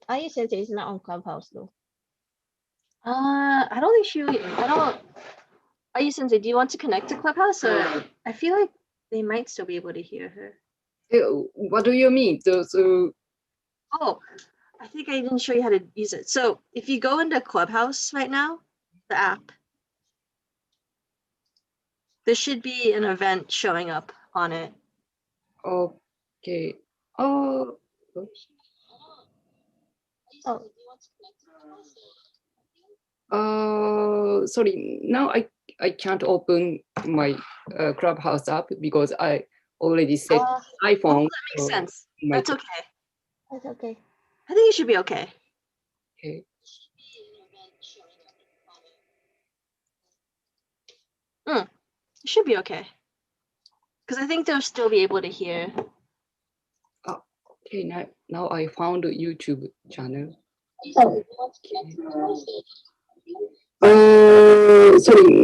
Ayu Sensei is not on Clubhouse though. I don't think she. I don't. Ayu Sensei, do you want to connect to Clubhouse? Or I feel like they might still be able to hear her. What do you mean? So Oh, I think I didn't show you how to use it. So if you go into Clubhouse right now, the app, there should be an event showing up on it. okay. Oh. Sorry. Now I can't open my Clubhouse app because I already set iPhone. That makes sense. That's okay. That's okay. I think it should be okay. Okay. It should be okay. Because I think they'll still be able to hear. Okay, now I found a YouTube channel. Sorry,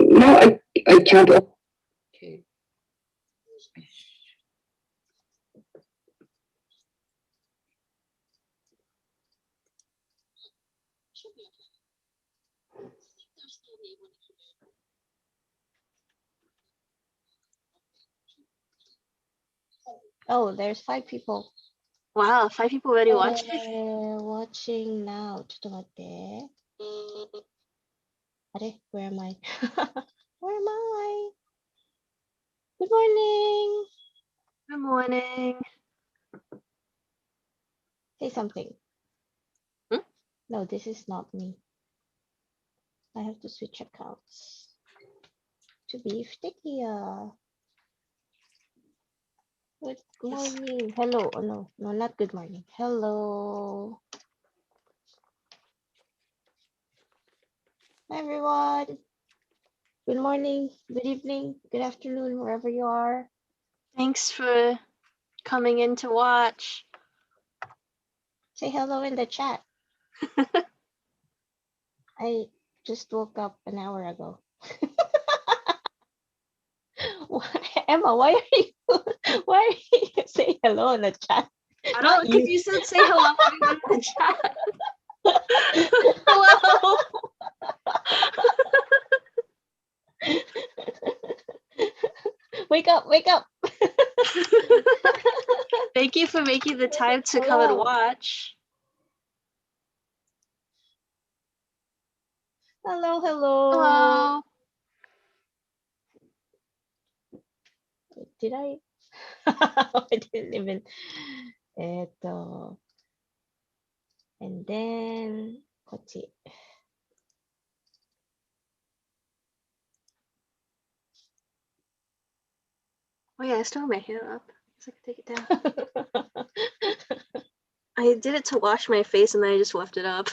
now I can't. Okay. Oh, there's 5 people. Wow, 5 people already watching. Watching now. ちょっと待って. Where am I? Where am I? Good morning. Good morning. Say something. No, this is not me. I have to switch accounts to be futekiya. Good morning. Hello. Oh, no, not good morning. Hello. Hi, everyone. Good morning, good evening, good afternoon, wherever you are. Thanks for coming in to watch. Say hello in the chat. I just woke up an hour ago. Emma, why are you saying hello in the chat? I don't, because you said say hello everyone in the chat. Hello. Wake up, wake up. Thank you for making the time to come and watch. Hello, hello. Hello. Did I? I didn't even. And then, what's it? Oh yeah, I still have my hair up. I can take it down. I did it to wash my face and then I just left it up.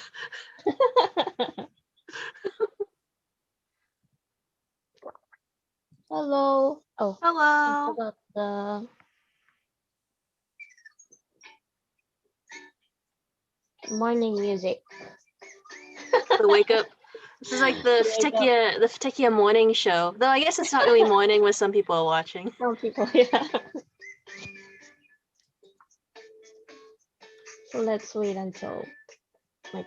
Hello. Oh, hello. About the morning music. The wake up. This is like the futekiya morning show. Though I guess it's not really morning when some people are watching. Some people, yeah. So let's wait until like.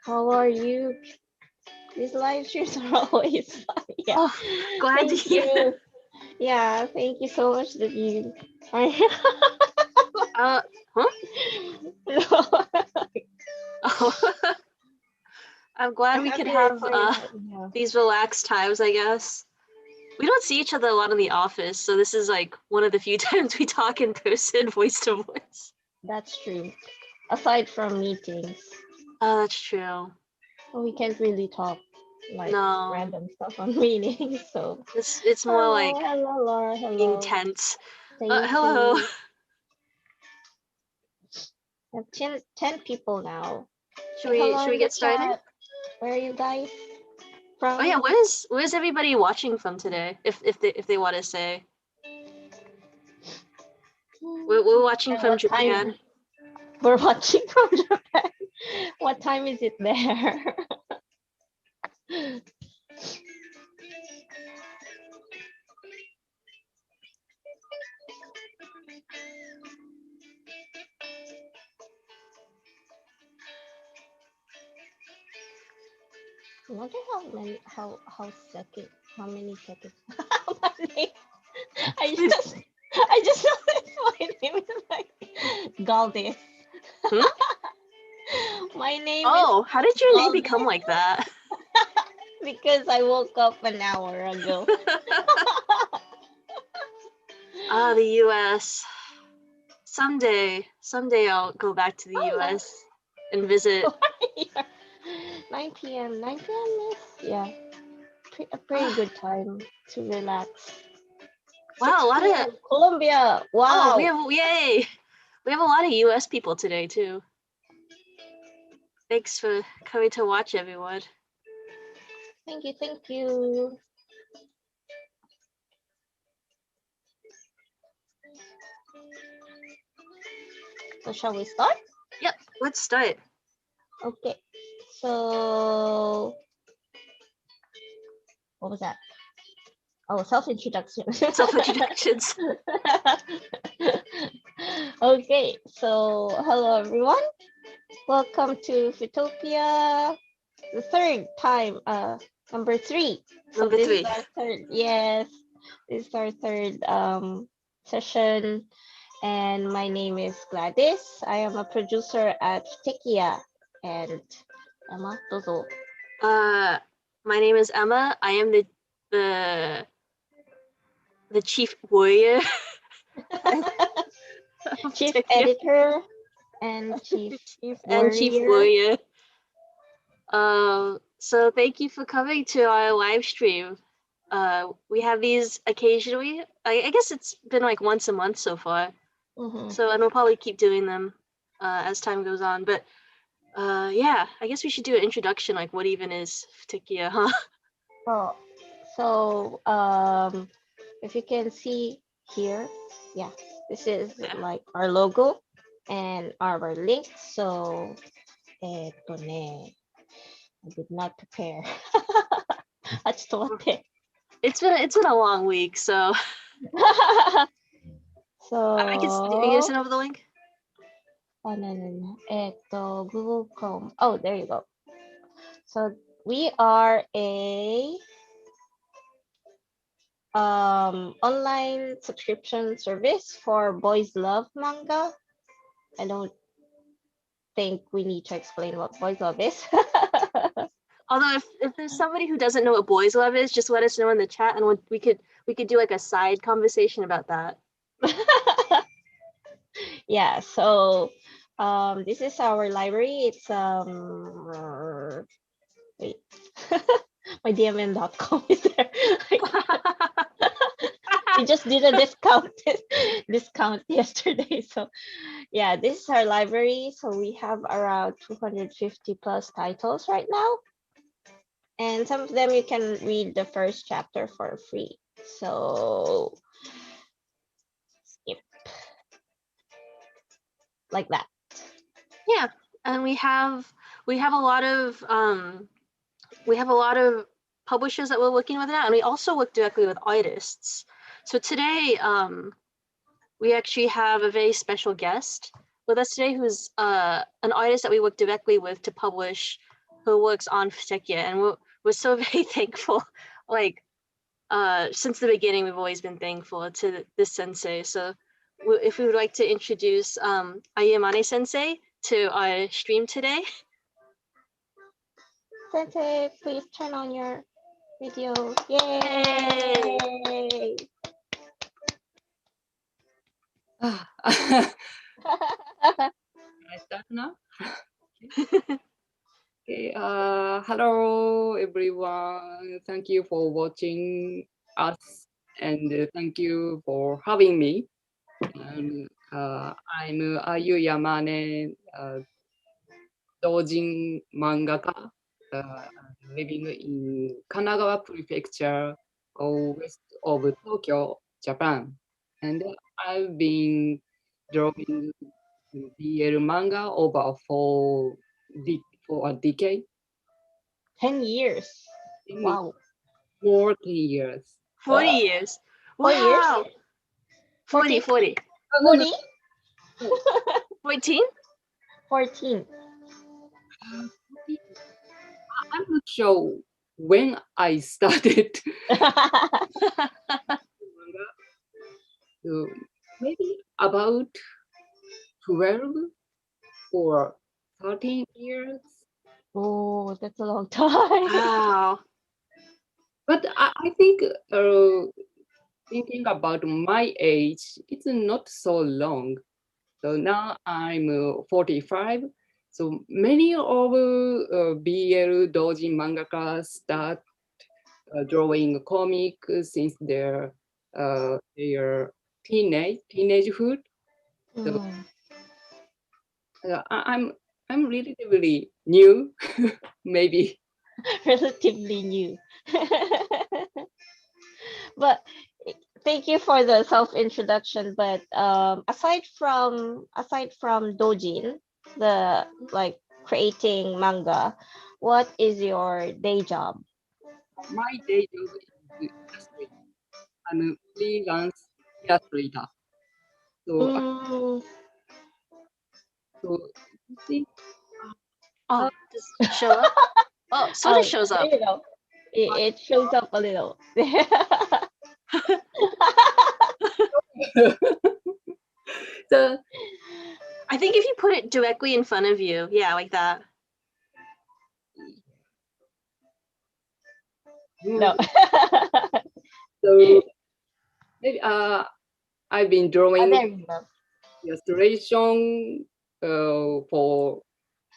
How are you? These live streams are always fun. Yeah. Oh, glad to hear. Yeah, thank you so much that you. Huh? No. Oh. I'm glad we could have these relaxed times, I guess. We don't see each other a lot in the office, so this is like one of the few times we talk in person, voice to voice. That's true. Aside from meetings. Oh, that's true. Well, we can't really talk like random stuff on meetings, so it's more like hello, Laura, hello. Intense. Thank hello. You. I have 10 people now. Should we get started? Chat. Where are you guys from? Oh yeah, where's everybody watching from today? If they want to say. We're watching from Japan. We're watching from Japan. What time is it there? I wonder how many seconds my name. I just noticed my name is like Galdes. Hmm? My name Oh, is how did your name Galdes become like that? because I woke up an hour ago. Ah, the US. Someday I'll go back to the Oh, no. US and visit. 9 p.m. 9 p.m. is a pretty good time to relax. Wow, 6 a lot of p.m. Colombia. oh, Wow. yay! We have a lot of US people today too. Thanks for coming to watch, everyone. Thank you. Thank you. So shall we start? Yep, let's start. Okay. So what was that? Oh, self-introduction. Self-introductions. Okay. So hello everyone. Welcome to Futopia. The third time. Number 3. So Number this is 3. our third. Yes. This is our third session. And my name is Gladys. I am a producer at futekiya. And Emma, dozo. My name is Emma. I am the chief warrior. Chief editor and chief warrior. So thank you for coming to our live stream. We have these occasionally. I guess it's been like once a month so far. Mm-hmm. So and we'll probably keep doing them as time goes on. But yeah, I guess we should do an introduction, like what even is futekiya, huh? Oh, so if you can see here, yeah, this is like our logo and our link. So, I did not prepare. It's been a long week, so So I can. Are you gonna send over the link? Oh no. Google Chrome. Oh, there you go. So we are a online subscription service for boys love manga. I don't think we need to explain what boys love is. Although if there's somebody who doesn't know what boys love is, just let us know in the chat, and we could do like a side conversation about that. Yeah. So this is our library. It's wait. My dmn.com is there. We just did a discount yesterday. So yeah, this is our library. So we have around 250 plus titles right now. And some of them you can read the first chapter for free. So yep. Like that. Yeah. And we have a lot of publishers that we're working with now, and we also work directly with artists. So today, we actually have a very special guest with us today, who's an artist that we work directly with to publish her works on futekiya, and we're so very thankful. Like since the beginning, we've always been thankful to this sensei. So if we would like to introduce Ayu Yamane sensei to our stream today. Sensei, please turn on your video. Yay! I start now. Okay. Hello everyone. Thank you for watching us, and thank you for having me. And I'm Ayu Yamane, doujin mangaka, living in Kanagawa Prefecture, west of Tokyo, Japan. And I've been drawing BL manga over for a decade. 10 years. Wow. 40 years. 40 years. 4 years? Wow. 40. 40? 14? 14. I'm not sure when I started manga. So maybe about 12 or 13 years. Oh, that's a long time. Wow. But I think thinking about my age, it's not so long. So now I'm 45. So many of BL doujin mangaka start drawing comic since their teenagehood. So Mm, I'm relatively new, maybe. relatively new. But thank you for the self introduction. But aside from dojin, the like creating manga, what is your day job? My day job is illustrator. I'm a freelance illustrator. So Mm, so you see, Oh, uh, does it show up? Oh, sort of oh, shows up. it shows up a little. so I think if you put it directly in front of you, yeah, like that. No. so maybe I've been Oh, drawing there you go. illustration for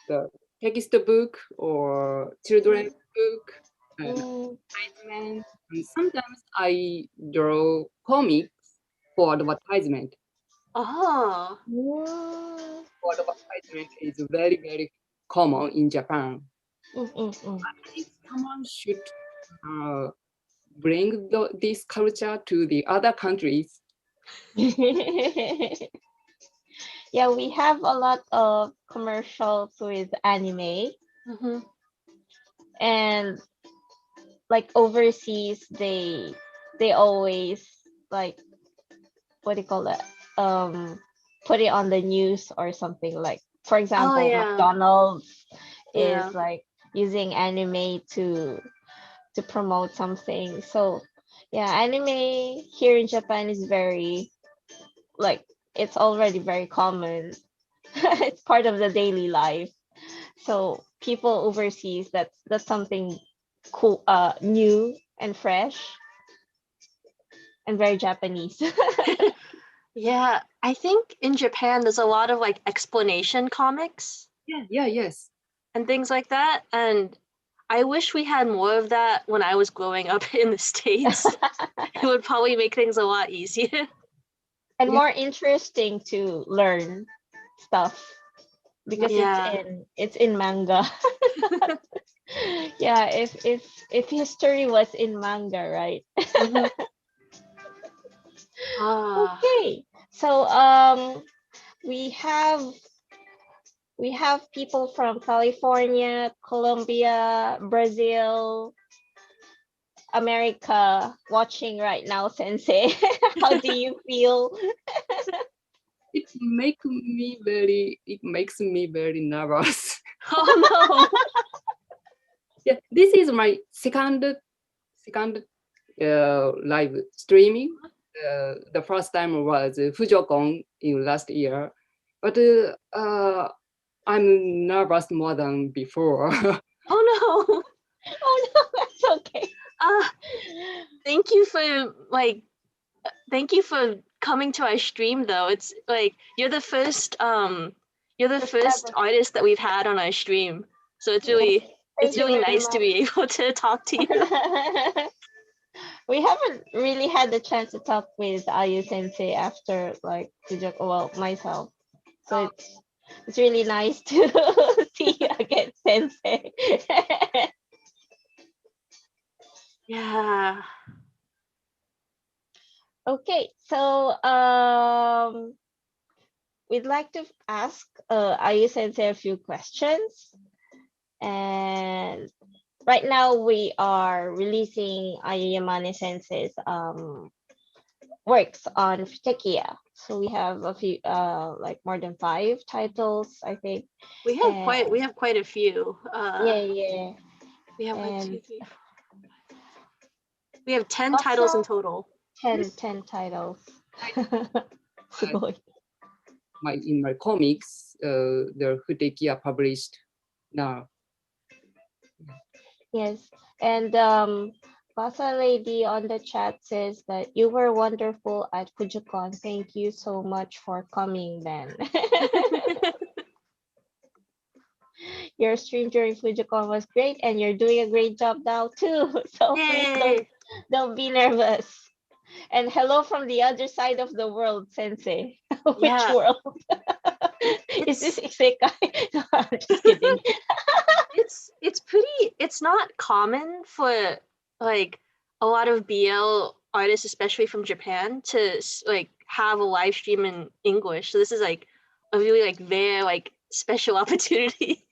the textbook or children's book and Mm, advertisement. And sometimes I draw comics for advertisement. Oh. mm, For advertisement is very common in Japan. mm. I think someone should uh, bring this culture to the other countries. Yeah, we have a lot of commercials with anime, Mm-hmm. and like overseas they always like, what do you call it, put it on the news or something. Like for Oh example, yeah, McDonald's yeah. is like using anime to promote something. So yeah, anime here in Japan is very like, it's already very common. It's part of the daily life. So people overseas, that's something cool, new and fresh and very Japanese. Yeah, I think in Japan there's a lot of like explanation comics Yes. and things like that, and I wish we had more of that when I was growing up in the States. It would probably make things a lot easier. And Yeah, more interesting to learn stuff because Yeah. it's in manga. Yeah, if history was in manga, right? Mm-hmm. Ah. Okay. So we have we have people from California, Colombia, Brazil, America watching right now, Sensei. How do you feel? it makes me very nervous. Oh no. Yeah, this is my second live streaming. The first time was Fujokon in last year, but I'm nervous more than before. Oh no. Oh no, that's okay. Uh, thank you for coming to our stream though. It's like you're the First first ever. artist that we've had on our stream. So Yes. it's Thank you really very nice to much. be able to talk to you. We haven't really had the chance to talk with Ayu Sensei after like well, myself. So it's really nice to see you again, Sensei. Yeah. Okay, so we'd like to ask Ayu Sensei a few questions. And right now we are releasing Ayu Yamane Sensei's works on futekiya. So we have a few, like more than 5 titles, I think. And We have quite a few. yeah. We have like And 2, 3, 4, 5. We have 10 titles in total. 10 titles. In my comics, the futekiya published now. Yes, and Basa Lady on the chat says that you were wonderful at Fujicon. Thank you so much for coming, then. Your stream during Fujicon was great, and you're doing a great job now too. So please don't be nervous. And hello from the other side of the world, Sensei. Which world? Is this isekai? No, I'm just kidding. It's not common for like a lot of BL artists, especially from Japan, to like have a live stream in English. So this is like a really like their like special opportunity.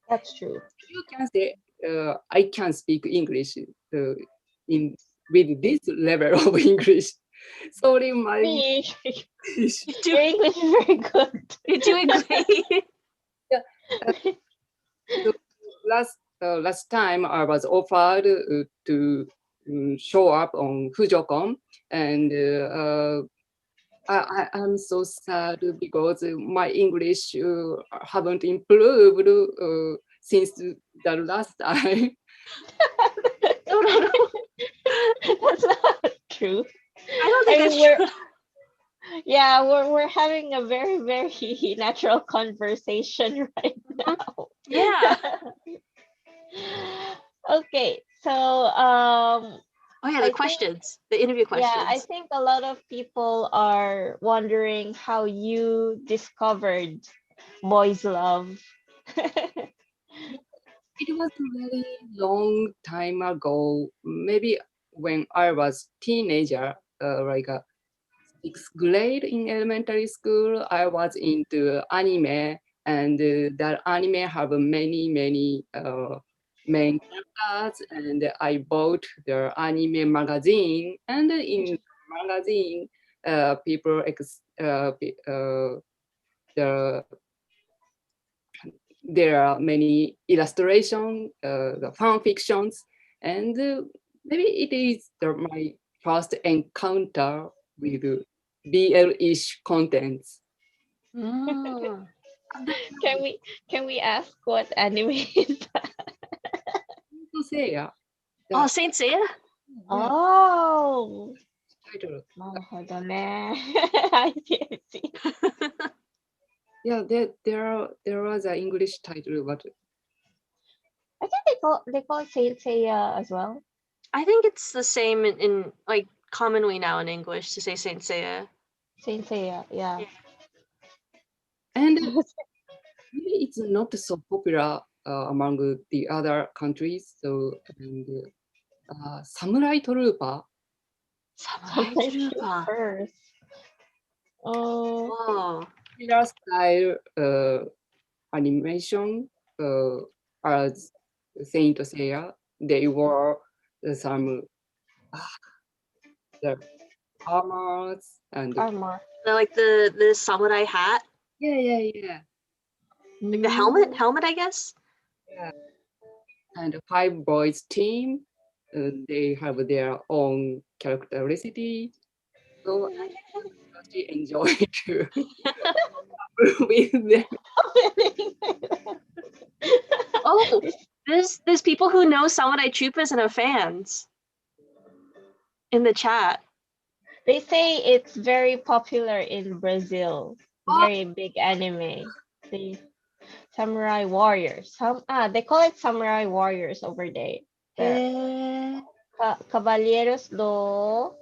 That's true. You can say I can speak English in with this level of English. Sorry, my English. Your English is very good. You're doing great. So last time I was offered to show up on Fujocon, and I'm so sad because my English haven't improved since the last time. No. That's not true. I don't think that's true. Yeah, we're having a very, very natural conversation right now. Yeah. Okay, so the questions, the interview questions. Yeah, I think a lot of people are wondering how you discovered boys' love. It was a very long time ago, maybe when I was teenager, like a 6th grade in elementary school. I was into anime, and that anime have many main characters, and I bought the anime magazine, and in magazine, people there are many illustration, the fan fictions, and maybe it is my first encounter with BL-ish contents. Can we ask what anime is that? Oh, Saint Seiya? Oh. Title. I see. Yeah, there was an English title, but I think they call it Saint Seiya as well. I think it's the same in like commonly now in English to say Saint Seiya. Saint Seiya, yeah. And maybe it's not so popular among the other countries. So, and Samurai Trooper. Samurai Trooper. Oh. Similar style animation as Saint Seiya. They wore some the armors and armor. Like the samurai hat. Yeah. Like the helmet, I guess. Yeah. And 5 boys team, they have their own characteristic. So I actually enjoy to with them. Oh, there's people who know Samurai Troopers and are fans in the chat. They say it's very popular in Brazil. Very big anime. The Samurai Warriors. They call it Samurai Warriors over there. Caballeros do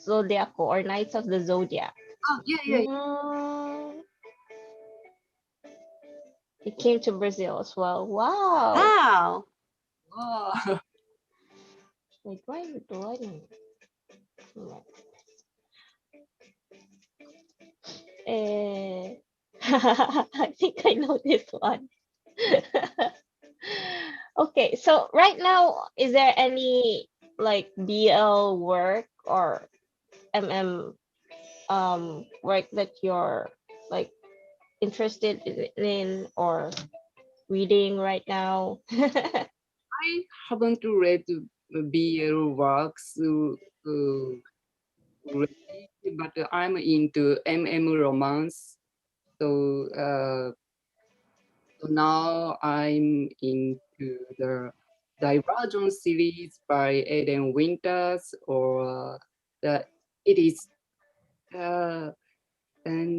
Zodiaco, or Knights of the Zodiac. Oh, yeah. It came to Brazil as well. Wow. Wait, why are you doing? I think I know this one. Okay, so right now, is there any like BL work or MM work that you're like interested in or reading right now? I haven't read BL works lately, but I'm into romance. So, so now I'm into the Divergent series by Eden Winters, or the it is and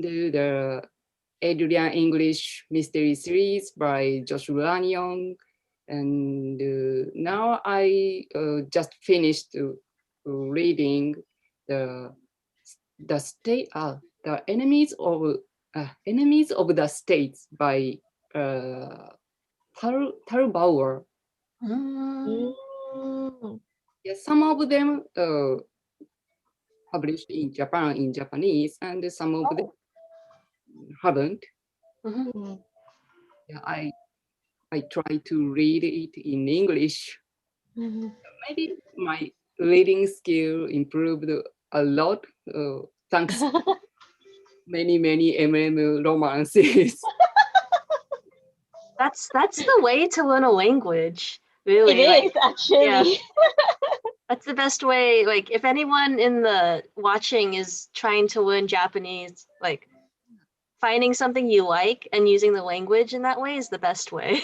the Adrian English mystery series by Joshua Lanyon. And now I just finished reading the the enemies of the states by Tal Bauer. Mm. Yeah, some of them published in Japan in Japanese, and some of them haven't. Mhm. Yeah, I try to read it in English. Maybe my reading skill improved a lot thanks to many romances. That's the way to learn a language, It really. is Like, yeah, actually. that's the best way. Like, if anyone in the watching is trying to learn Japanese, like finding something you like and using the language in that way is the best way.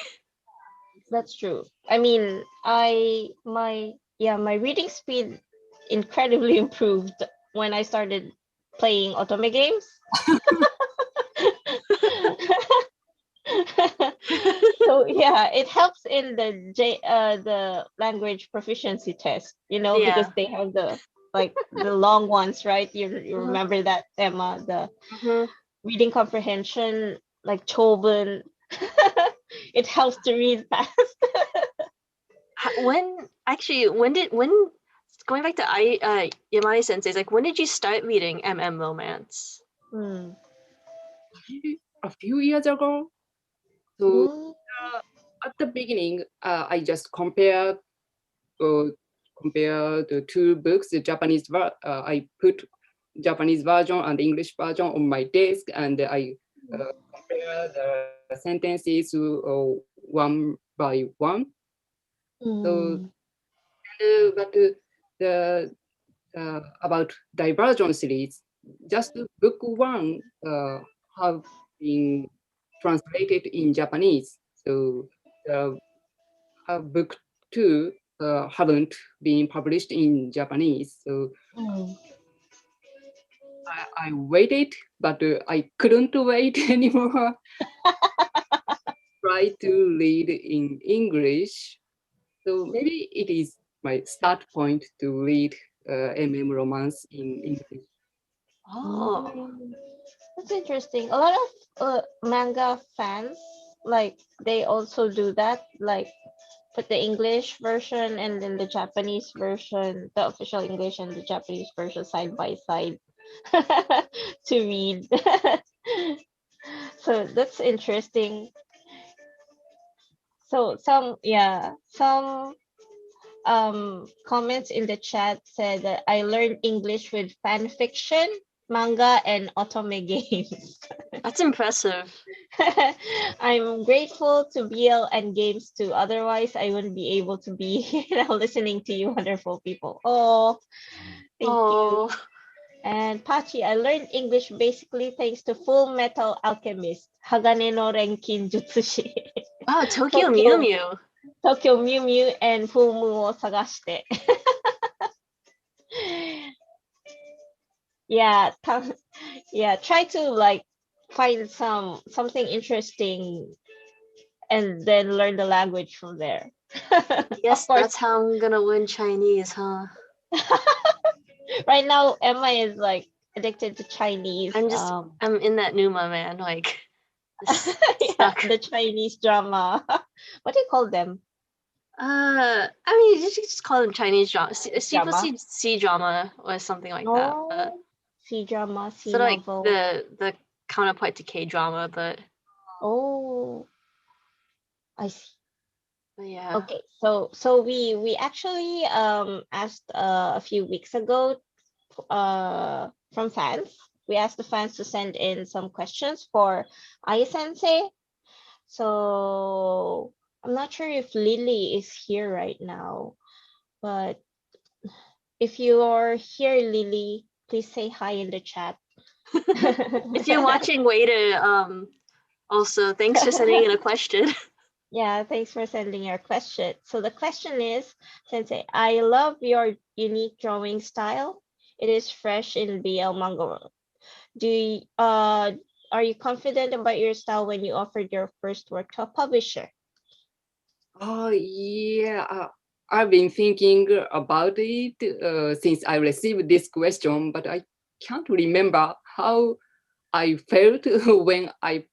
That's true. I mean, my reading speed incredibly improved when I started playing otome games. So yeah, it helps in the language proficiency test, because Yeah. they have the long ones, right? You Mhm. remember that, Emma, the Mhm. reading comprehension, like Choben. It helps to read fast. When going back to Yamane Sensei's, like when did you start reading romance? Hmm. A few years ago. So Mm. at the beginning, I just compare the two books. I put Japanese version and English version on my desk, and I compare the sentences one by one. So, Mm. but the about Divergent series, just book one have been translated in Japanese. So book two haven't been published in Japanese. So Mm. I waited, but I couldn't wait anymore. Try to read in English. So maybe it is my start point to read romance in English. Oh. Mm. That's interesting. A lot of manga fans, like, they also do that, like put the English version and then the Japanese version, the official English and the Japanese version side by side to read. So that's interesting. So some comments in the chat said that I learned English with fan fiction, manga, and otome games. That's impressive. I'm grateful to BL and games too. Otherwise, I wouldn't be able to be here now listening to you, wonderful people. Oh, thank you. Oh. And Pachi, I learned English basically thanks to Full Metal Alchemist, Hagane no Renkin Jutsushi, Wow, Tokyo Mew Tokyo, Mew. Tokyo Mew Mew, and Full Moon wo Sagashite. Yeah, yeah, try to like find something interesting and then learn the language from there. Of Yes, course, that's how I'm gonna learn Chinese, huh? right now Emma is like addicted to Chinese. I'm in that Numa, man. Like, just Yeah, stuck. the Chinese drama. What do you call them? I mean, you should just call them Chinese drama, Drama. C drama or something like that. Oh, C drama, C So like novel. the counterpart to K drama, Oh, I see. but yeah. Okay, so we actually asked a few weeks ago from fans. We asked the fans to send in some questions for Ai Sensei. So I'm not sure if Lily is here right now, but if you are here, Lily, please say hi in the chat. If you're watching, way to also thanks for sending in a question. Yeah, thanks for sending your question. So the question is, Sensei, I love your unique drawing style. It is fresh in BL manga world. Are you confident about your style when you offered your first work to a publisher? Oh, yeah. I've been thinking about it since I received this question, but I can't remember how I felt when I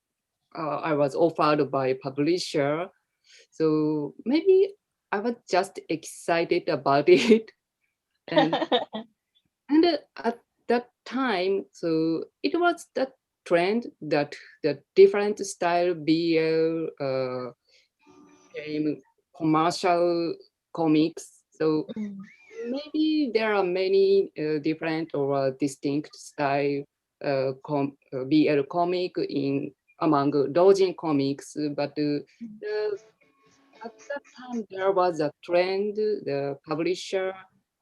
was offered by publisher. So maybe I was just excited about it, and at that time, so it was the trend that the different style BL became commercial comics. So Mm. maybe there are many different or distinct style BL comic in among doujin comics, but at that time there was a trend. The publisher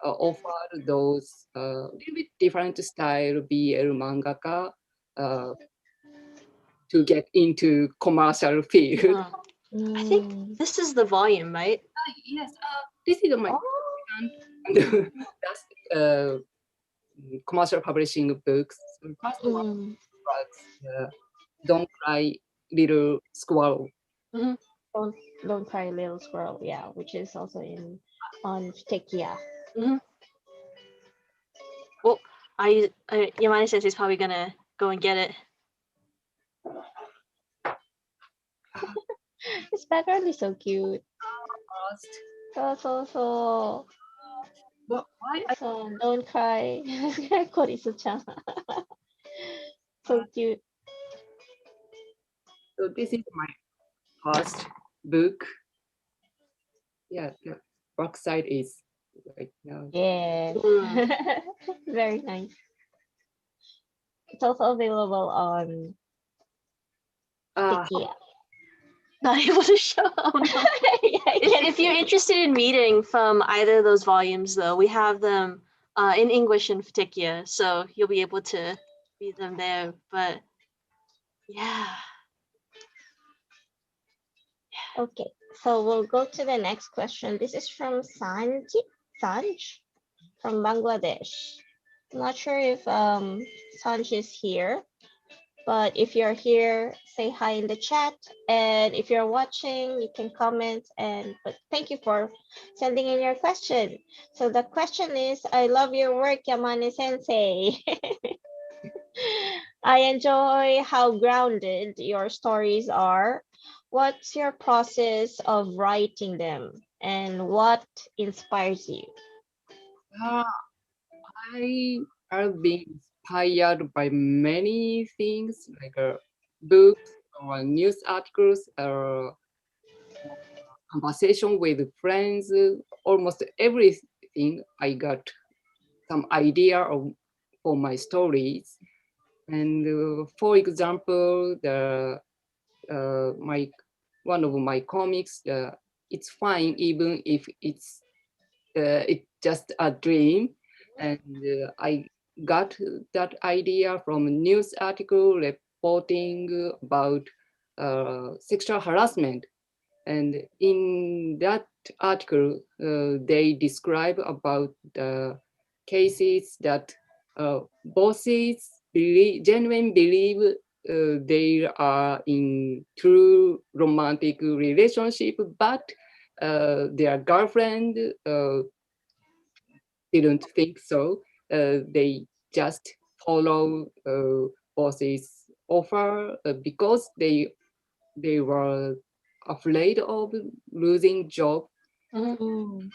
offered those little bit different style BL mangaka uh, to get into commercial field. I think Mm. this is the volume, right? Yes, this is my Oh. second last commercial publishing books. The first one Mm. was Don't Cry Little Squirrel. Mhm. Don't cry, little squirrel. Yeah, which is also on futekiya. Mhm. Well, Yamane says he's probably gonna go and get it. This background is so cute. First, So. but why I So don't cry. Korisu-chan. So cute. so this is my first book. Yeah, the back side is right now. Yes. Mm. Very nice. It's also available on Ah, Tekia. Not able to show. Oh no. Yeah, I can If you're see. interested in reading from either of those volumes, though, we have them in English and futekiya, so you'll be able to read them there. But yeah. Okay, so we'll go to the next question. This is from Sanj from Bangladesh. I'm not sure if Sanj is here, but if you're here, say hi in the chat. And if you're watching, you can comment. But thank you for sending in your question. So the question is, I love your work, Yamane Sensei. I enjoy how grounded your stories are. What's your process of writing them, and what inspires you? ah, I have been inspired by many things like books or news articles or conversation with friends. Almost everything I got some idea of for my stories. And for example, the my one of my comics, it's fine even if it's just a dream, and I got that idea from a news article reporting about sexual harassment, and in that article they describe about the cases that bosses genuine believe they are in true romantic relationship, but their girlfriend didn't think so. They just follow bosses offer because they were afraid of losing job. Mhm. Mm.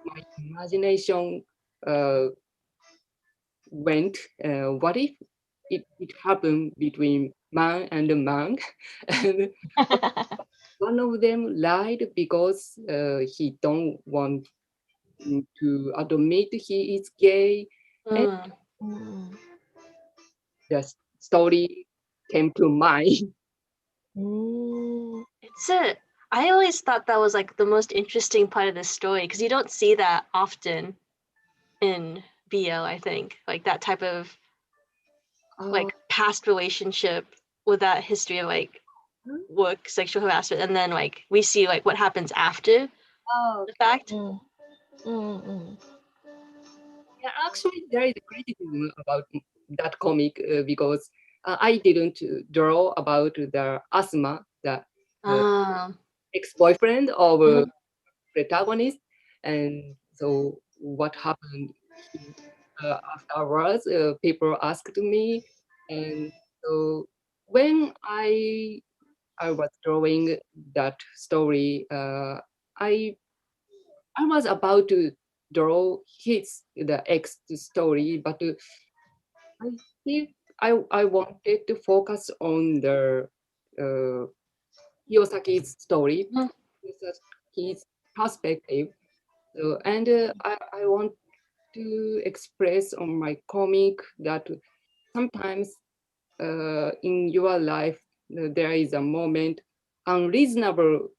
My imagination uh, went, what if it happened between man and man? And one of them lied because he don't want to admit he is gay. And Mm. Mm. the story came to mind. Mm. It's a. I always thought that was like the most interesting part of the story because you don't see that often in BL, I think. Like that type of like past relationship with that history of like work, sexual harassment, and then like we see like what happens after the fact. Yeah, actually, there is criticism about that comic because I didn't draw about the Asma, the ex-boyfriend of protagonist, and so what happened afterwards? People asked me, and so when I was drawing that story, I was about to draw the ex story, but I think I wanted to focus on the Kiyosaki's story, Kiyosaki's perspective. So, and I want to express on my comic that sometimes in your life there is a moment unreasonable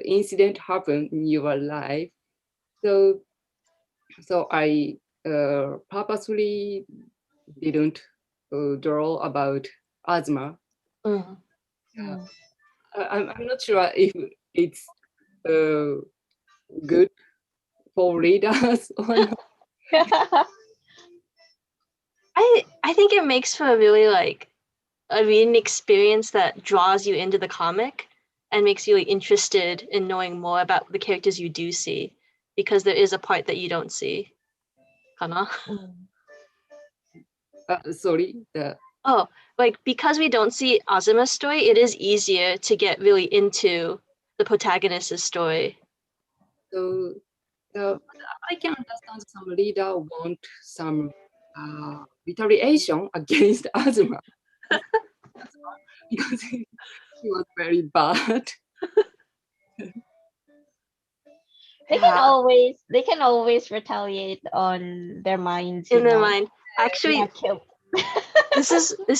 incident happen in your life. So I purposely didn't draw about asthma. I'm not sure if it's good for readers or not. I think it makes for a really like a reading experience that draws you into the comic and makes you like, interested in knowing more about the characters you do see, because there is a part that you don't see. Kana? Sorry. Oh, like because we don't see Azuma's story, it is easier to get really into the protagonist's story. So I can understand some reader want some retaliation against Azuma because he was very bad. They can always retaliate on their minds. In their mind. Actually, this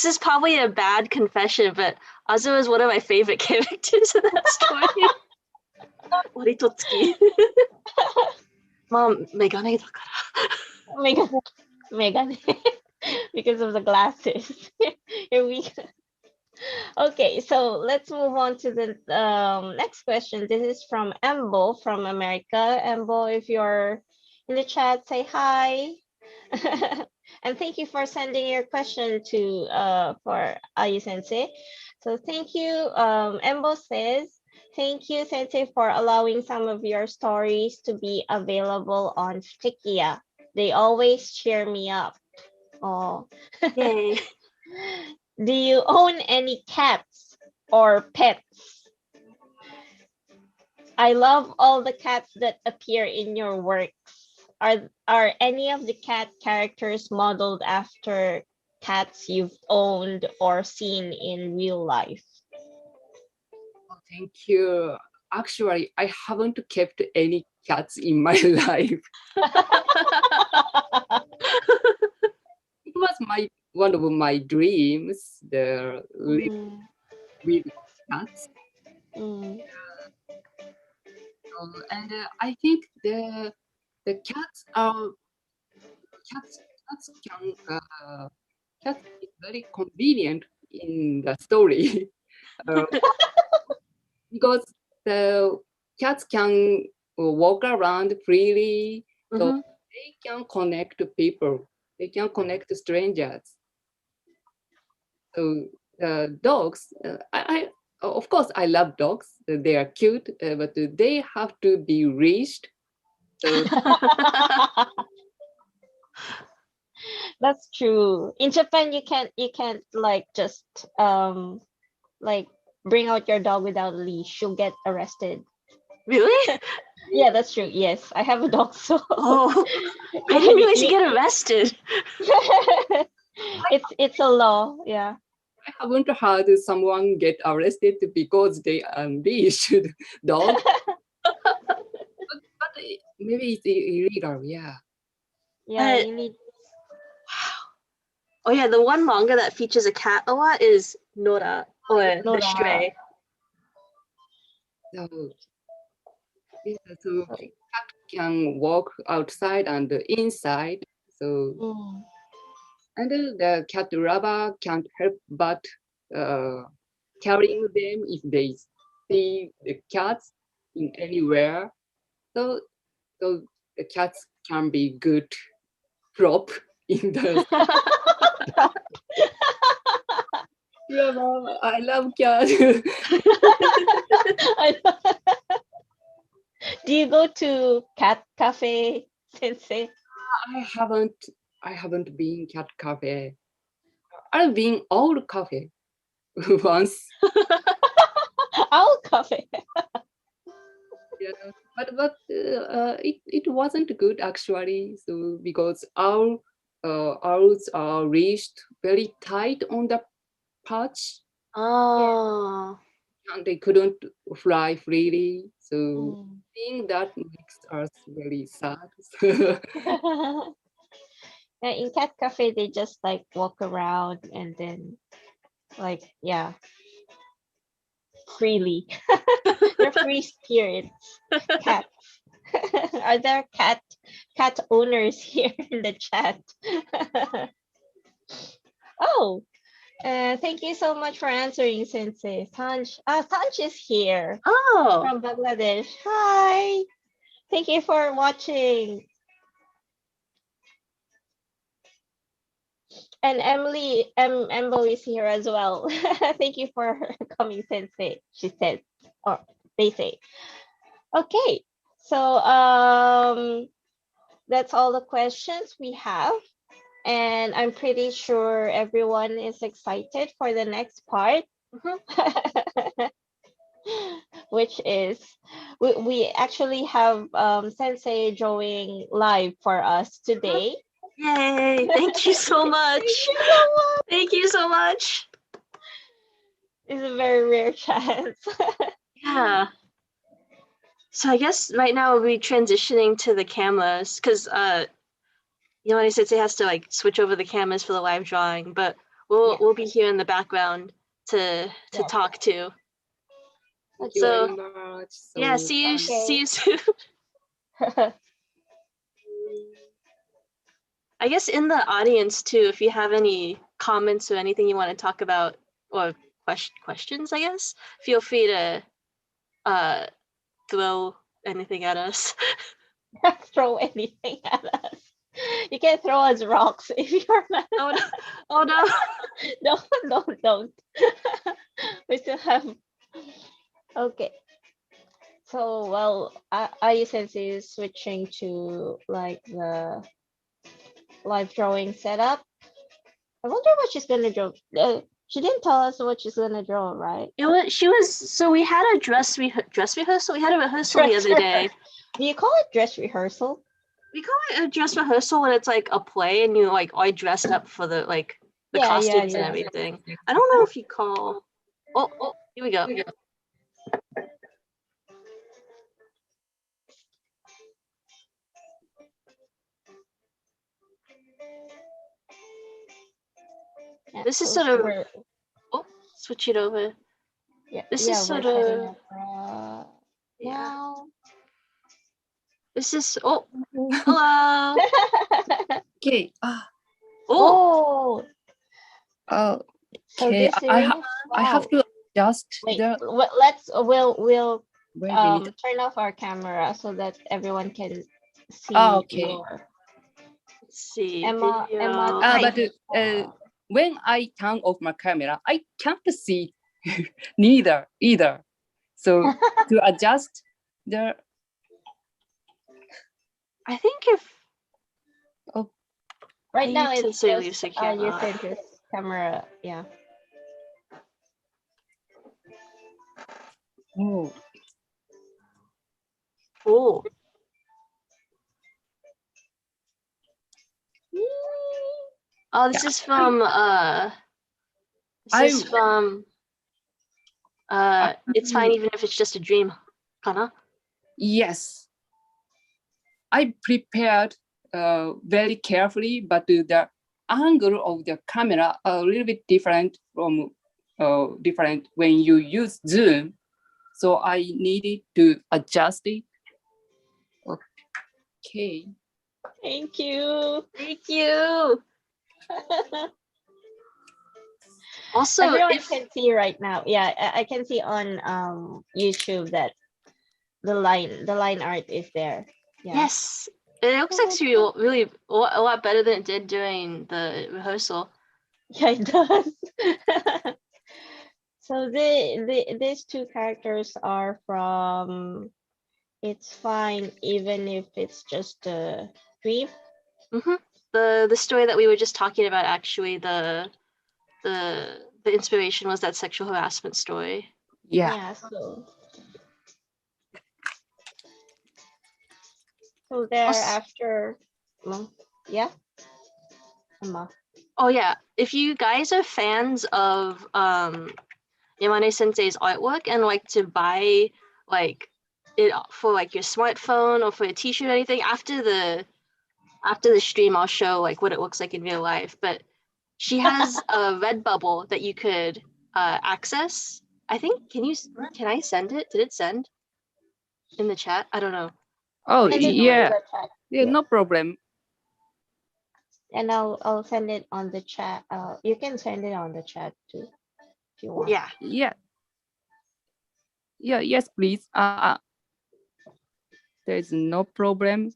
is probably a bad confession, but Azuma is one of my favorite characters in that story. Waritotsuki. Mom, megane dakara. Megane. Because of the glasses. Here we go. Okay, so let's move on to the next question. This is from Embo from America. Embo, if you're in the chat, say hi. And thank you for sending your question to for Ayu Sensei. So thank you. Embo says, thank you, Sensei, for allowing some of your stories to be available on futekiya. They always cheer me up. Oh. Yay. Do you own any cats or pets? I love all the cats that appear in your works. Are any of the cat characters modeled after cats you've owned or seen in real life? Oh, thank you. Actually, I haven't kept any cats in my life. It was one of my dreams, the live with cats. And I think the cats is very convenient in the story because the cats can walk around freely, so they can connect to people. They can connect to strangers. So dogs, I of course I love dogs. They are cute, but they have to be leashed. So that's true. In Japan, you can't like just like bring out your dog without a leash. You'll get arrested. Really? Yeah, that's true. Yes, I have a dog, so. Oh, I didn't realize you get arrested. It's a law, yeah. I haven't heard someone get arrested because they unleashed dog. but maybe it's illegal, yeah. Yeah, you need. Oh yeah, the one manga that features a cat a lot is Nora. or No, the stray? So, yeah, so cat can walk outside and inside. So and the cat lover can't help but carrying them if they see the cats in anywhere. So the cats can be good prop in the. Yeah, mom, I love cats. Do you go to cat cafe, Sensei? I haven't been cat cafe. I've been owl cafe once. Owl cafe. Yeah, but it wasn't good actually. So because owls are leashed very tight on the perch Oh. and they couldn't fly freely. So seeing that makes us very sad. Yeah, in cat cafe, they just like walk around and then like, yeah, freely. They're free spirits. Cats. Are there cat owners here in the chat? Oh, thank you so much for answering, Sensei. Sanj is here Oh. from Bangladesh. Hi. Thank you for watching. And Embo is here as well. Thank you for coming, Sensei, she said, or they say. Okay, so that's all the questions we have. And I'm pretty sure everyone is excited for the next part. Which is, we actually have Sensei drawing live for us today. Yay! Thank you so much. Thank you so much. Thank you so much. It's a very rare chance. Yeah. So I guess right now we'll be transitioning to the cameras because Yamane Sensei has to like switch over the cameras for the live drawing, but we'll be here in the background to talk to. Thank you very much. So, yeah, see you soon. I guess in the audience too, if you have any comments or anything you want to talk about or questions, I guess, feel free to throw anything at us. Throw anything at us. You can throw us rocks if you're not. Oh no! Oh no! Don't. We still have. Okay. So well, Ayu Sensei is switching to like the live drawing setup. I wonder what she's gonna draw. She didn't tell us what she's gonna draw, right? She was. So we had a dress rehearsal. We had a rehearsal the other day. Do you call it dress rehearsal? We call it a dress rehearsal when it's like a play and you like all dressed up for the like the costumes and everything. I don't know if you call. Oh, here we go. This is sort of. Oh, switch it over. Yeah. This is sort of. Now. This is. Oh, hello. Okay. Oh. Okay. So I have to adjust. Wait, we'll turn off our camera so that everyone can see. Okay. Let's see. Emma. But when I turn off my camera, I can't see neither either. So to adjust the. I think if. Oh. Right now it's just use camera. Yeah. Oh. Oh. Oh, this is from It's Fine Even If It's Just a Dream, Kana? Yes. I prepared very carefully, but the angle of the camera are a little bit different from different when you use Zoom. So I needed to adjust it. Okay. Thank you. Thank you. Also, everyone can see right now. Yeah, I can see on YouTube that the line art is there. Yeah. Yes, it looks actually really a lot better than it did during the rehearsal. Yeah, it does. So these two characters are from It's Fine Even If It's Just a Dream. Mm-hmm. The story that we were just talking about, actually, the inspiration was that sexual harassment story. Yeah. Yeah. So thereafter, yeah. Emma. Oh yeah, if you guys are fans of Yamane Sensei's artwork and like to buy like it for like your smartphone or for a t-shirt or anything, after the stream I'll show like what it looks like in real life. But she has a Redbubble that you could access. I think can I send it? Did it send in the chat? I don't know. Oh Send it yeah. on the chat. Yeah, no problem. And I'll send it on the chat. You can send it on the chat too if you want. Yeah. Yeah. Yeah, yes, please. There's no problem.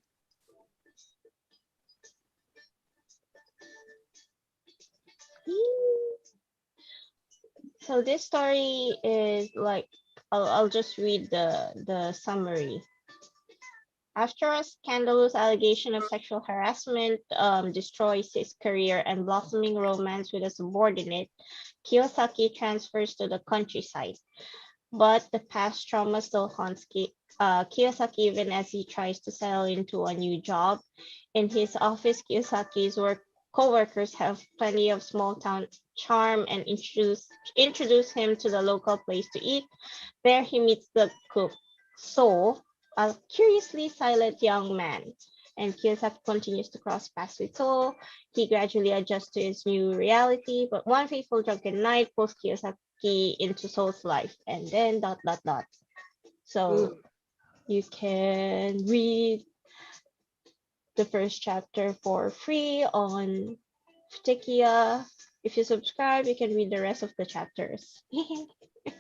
So this story is like I'll just read the summary. After a scandalous allegation of sexual harassment destroys his career and blossoming romance with a subordinate, Kiyosaki transfers to the countryside. But the past trauma still haunts Kiyosaki even as he tries to settle into a new job. In his office, Kiyosaki's co-workers have plenty of small town charm and introduce him to the local place to eat. There he meets the cook, So, a curiously silent young man. And Kiyosaki continues to cross paths with So. He gradually adjusts to his new reality, but one fateful drunken night pulls Kiyosaki into Soul's life, and then ... So you can read the first chapter for free on futekiya. If you subscribe, you can read the rest of the chapters.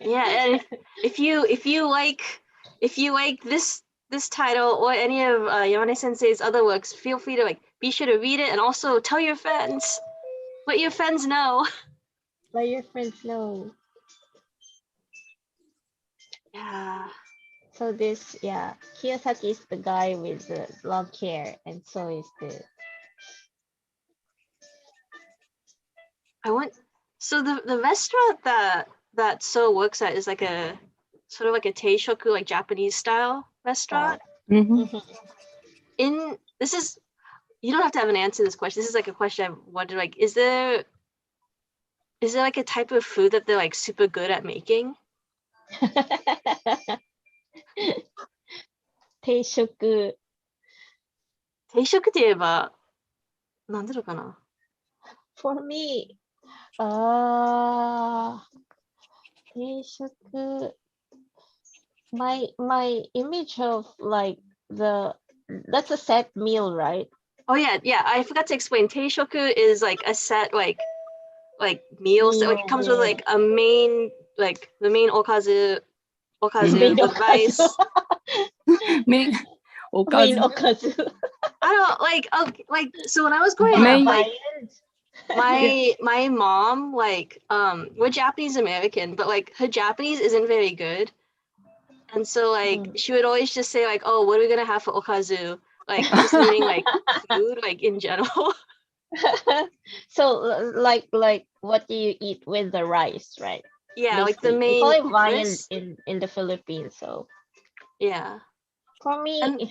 Yeah, and if you like this title or any of Yamane Sensei's other works, feel free to like be sure to read it and also tell your friends. Let your friends know. Let your friends know. Yeah. So Kiyosaki is the guy with the long hair, and So is the. So the restaurant that So works at is like a sort of like a teishoku, like Japanese style restaurant. This is, you don't have to have an answer to this question. This is like a question I've wondered, like, is there like a type of food that they're like super good at making? Teishoku. 定食って言えばなんだろうかな。 For me, teishoku. My image of like that's a set meal, right? Oh yeah, I forgot to explain. Teishoku is like a set like meals that like comes with like a main, like the main okazu with rice. Main okazu. I don't like so when I was growing up, like my mom, like we're Japanese American, but like her Japanese isn't very good. And so like she would always just say like, oh, what are we gonna have for okazu? Like just meaning like food, like in general. So like what do you eat with the rice, right? Yeah, like the main. We call it viand in the Philippines. So yeah. For me,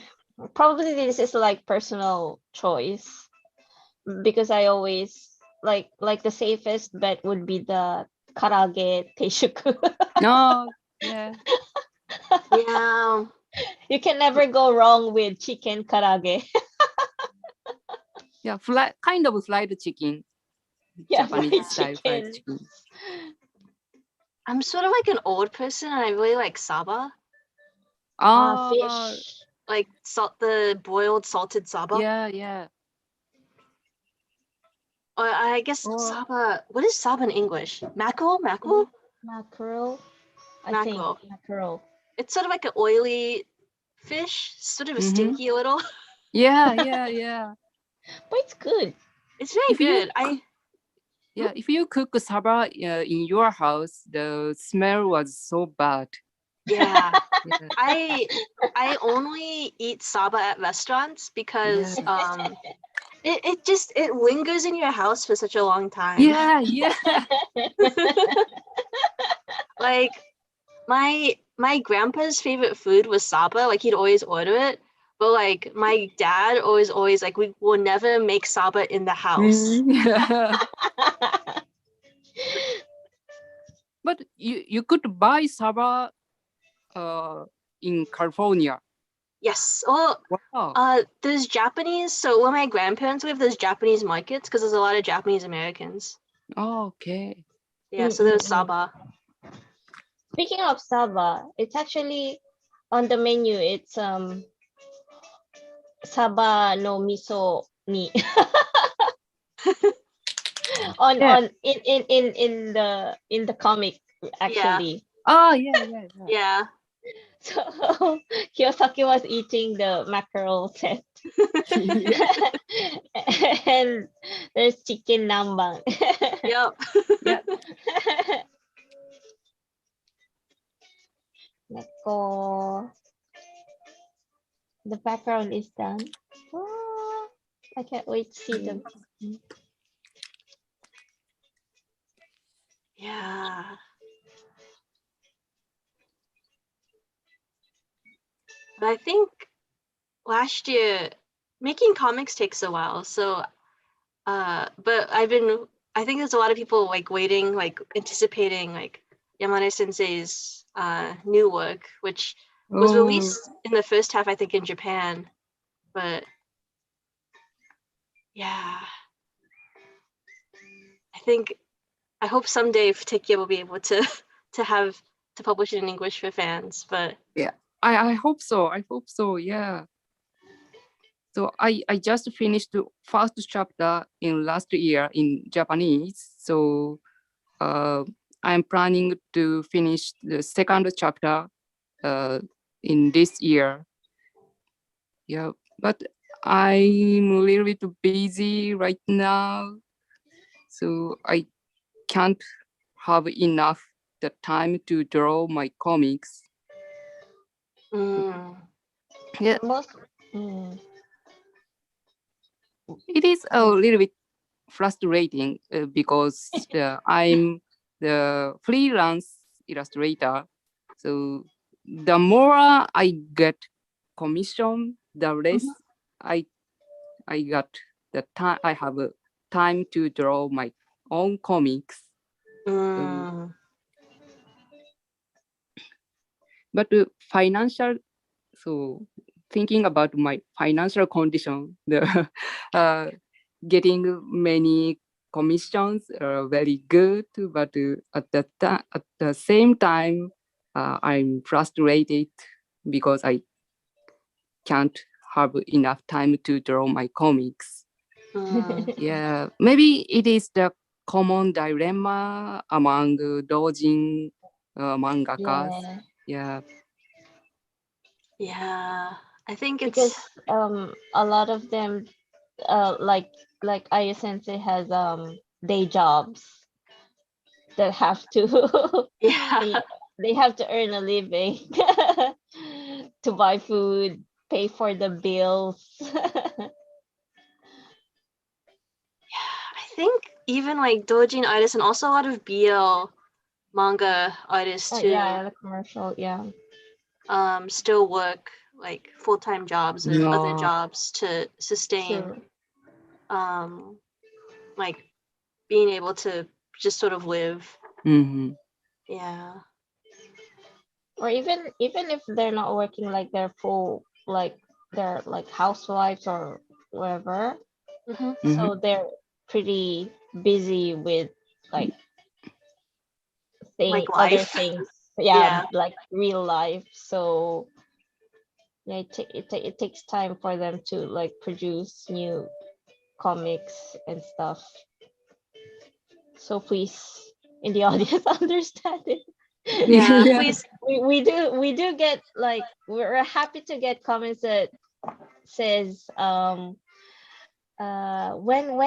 probably this is like personal choice because I always like the safest bet would be the karage teishoku. No, yeah. Yeah. You can never go wrong with chicken karage. Yeah, kind of fried chicken. Yeah, Japanese style fried chicken. I'm sort of like an old person, and I really like saba. Fish. Like the boiled salted saba. Yeah. Or I guess saba. What is saba in English? Mackerel? Mackerel. I think Mackerel. mackerel. It's sort of like an oily fish, sort of a stinky a little. Yeah. But it's good. It's very good. If you cook saba in your house, the smell was so bad. Yeah. I only eat saba at restaurants because it lingers in your house for such a long time. Yeah. Like my grandpa's favorite food was saba. Like he'd always order it. But like my dad always like, we will never make saba in the house. But you could buy saba in California. Yes. Well, wow. There's Japanese. So where my grandparents live, there's Japanese markets because there's a lot of Japanese Americans. Oh, okay. Yeah. So there's saba. Speaking of saba, it's actually on the menu. It's saba no miso ni. on in the comic actually. Oh yeah. Yeah. So Kiyosaki was eating the mackerel set. And there's chicken nambang. Yep. Let's go. The background is done. Oh, I can't wait to see them. Yeah. But I think last year making comics takes a while. So but I think there's a lot of people like waiting, like anticipating like Yamane Sensei's new work, which was released in the first half, I think, in Japan. But yeah, I hope someday futekiya will be able to publish it in English for fans. But yeah, I hope so. Yeah. So I just finished the first chapter in last year in Japanese. So I'm planning to finish the second chapter in this year. Yeah, but I'm a little bit busy right now, so I can't have enough the time to draw my comics. Yeah. It is a little bit frustrating because I'm the freelance illustrator. So the more I get commission, the less I got the time. I have time to draw my own comics. But financial, so thinking about my financial condition, the getting many commissions are very good, but at the same time, I'm frustrated because I can't have enough time to draw my comics. Yeah, maybe it is the common dilemma among doujin mangakas. Yeah. Yeah, I think it's because a lot of them like Ayu Sensei has day jobs that have to they have to earn a living to buy food, pay for the bills. I think even like doujin artists and also a lot of BL manga artists too. The commercial, still work like full-time jobs and other jobs to sustain like being able to just sort of live. Yeah. Or even if they're not working, like they're full, like they're like housewives or whatever. So they're pretty busy with like thing, like other life. things. Yeah, like real life. So yeah, it takes time for them to like produce new comics and stuff. So please, in the audience, understand it. Yeah, please. We do get like, we're happy to get comments that says when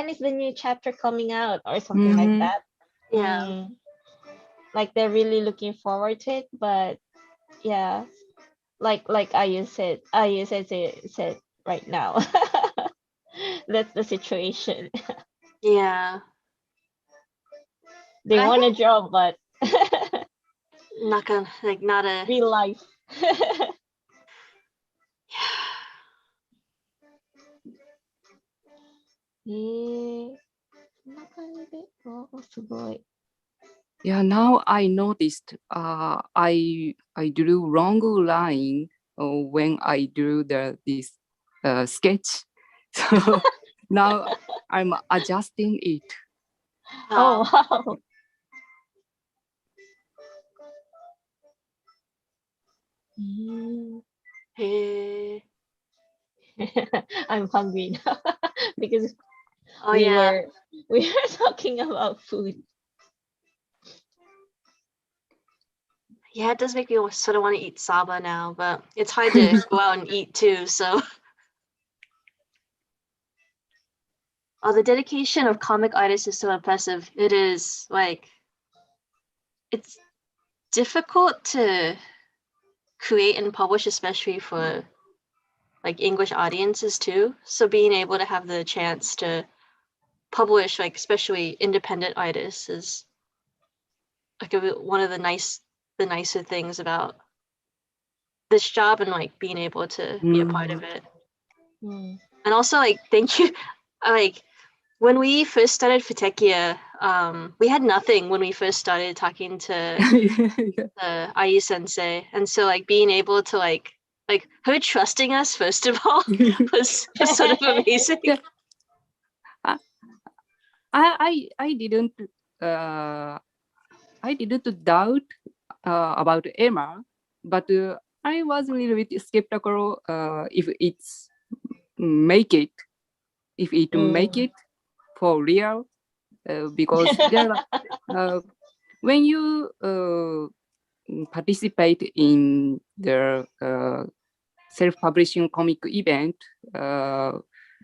is the new chapter coming out or something like that. Yeah. Like they're really looking forward to it, but yeah, like Ayu said right now. That's the situation. Yeah. They want to draw, but not gonna, like, not a real life. Yeah, now I noticed I drew wrong line when I drew this sketch. So now I'm adjusting it. Oh, wow. I'm hungry now because we were talking about food. Yeah, it does make me sort of want to eat saba now, but it's hard to go out and eat too, so. Oh, the dedication of comic artists is so impressive. It is, like, it's difficult to create and publish, especially for like English audiences too. So being able to have the chance to publish, like, especially independent artists, is like one of the nicer things about this job, and like being able to be a part of it. And also, like, thank you. Like, when we first started futekiya, we had nothing when we first started talking to Ayu sensei, and so like being able to like her trusting us first of all was sort of amazing. Yeah. I didn't doubt about Emma, but I was a little bit skeptical if it's make it for real, because there when you participate in the self-publishing comic event,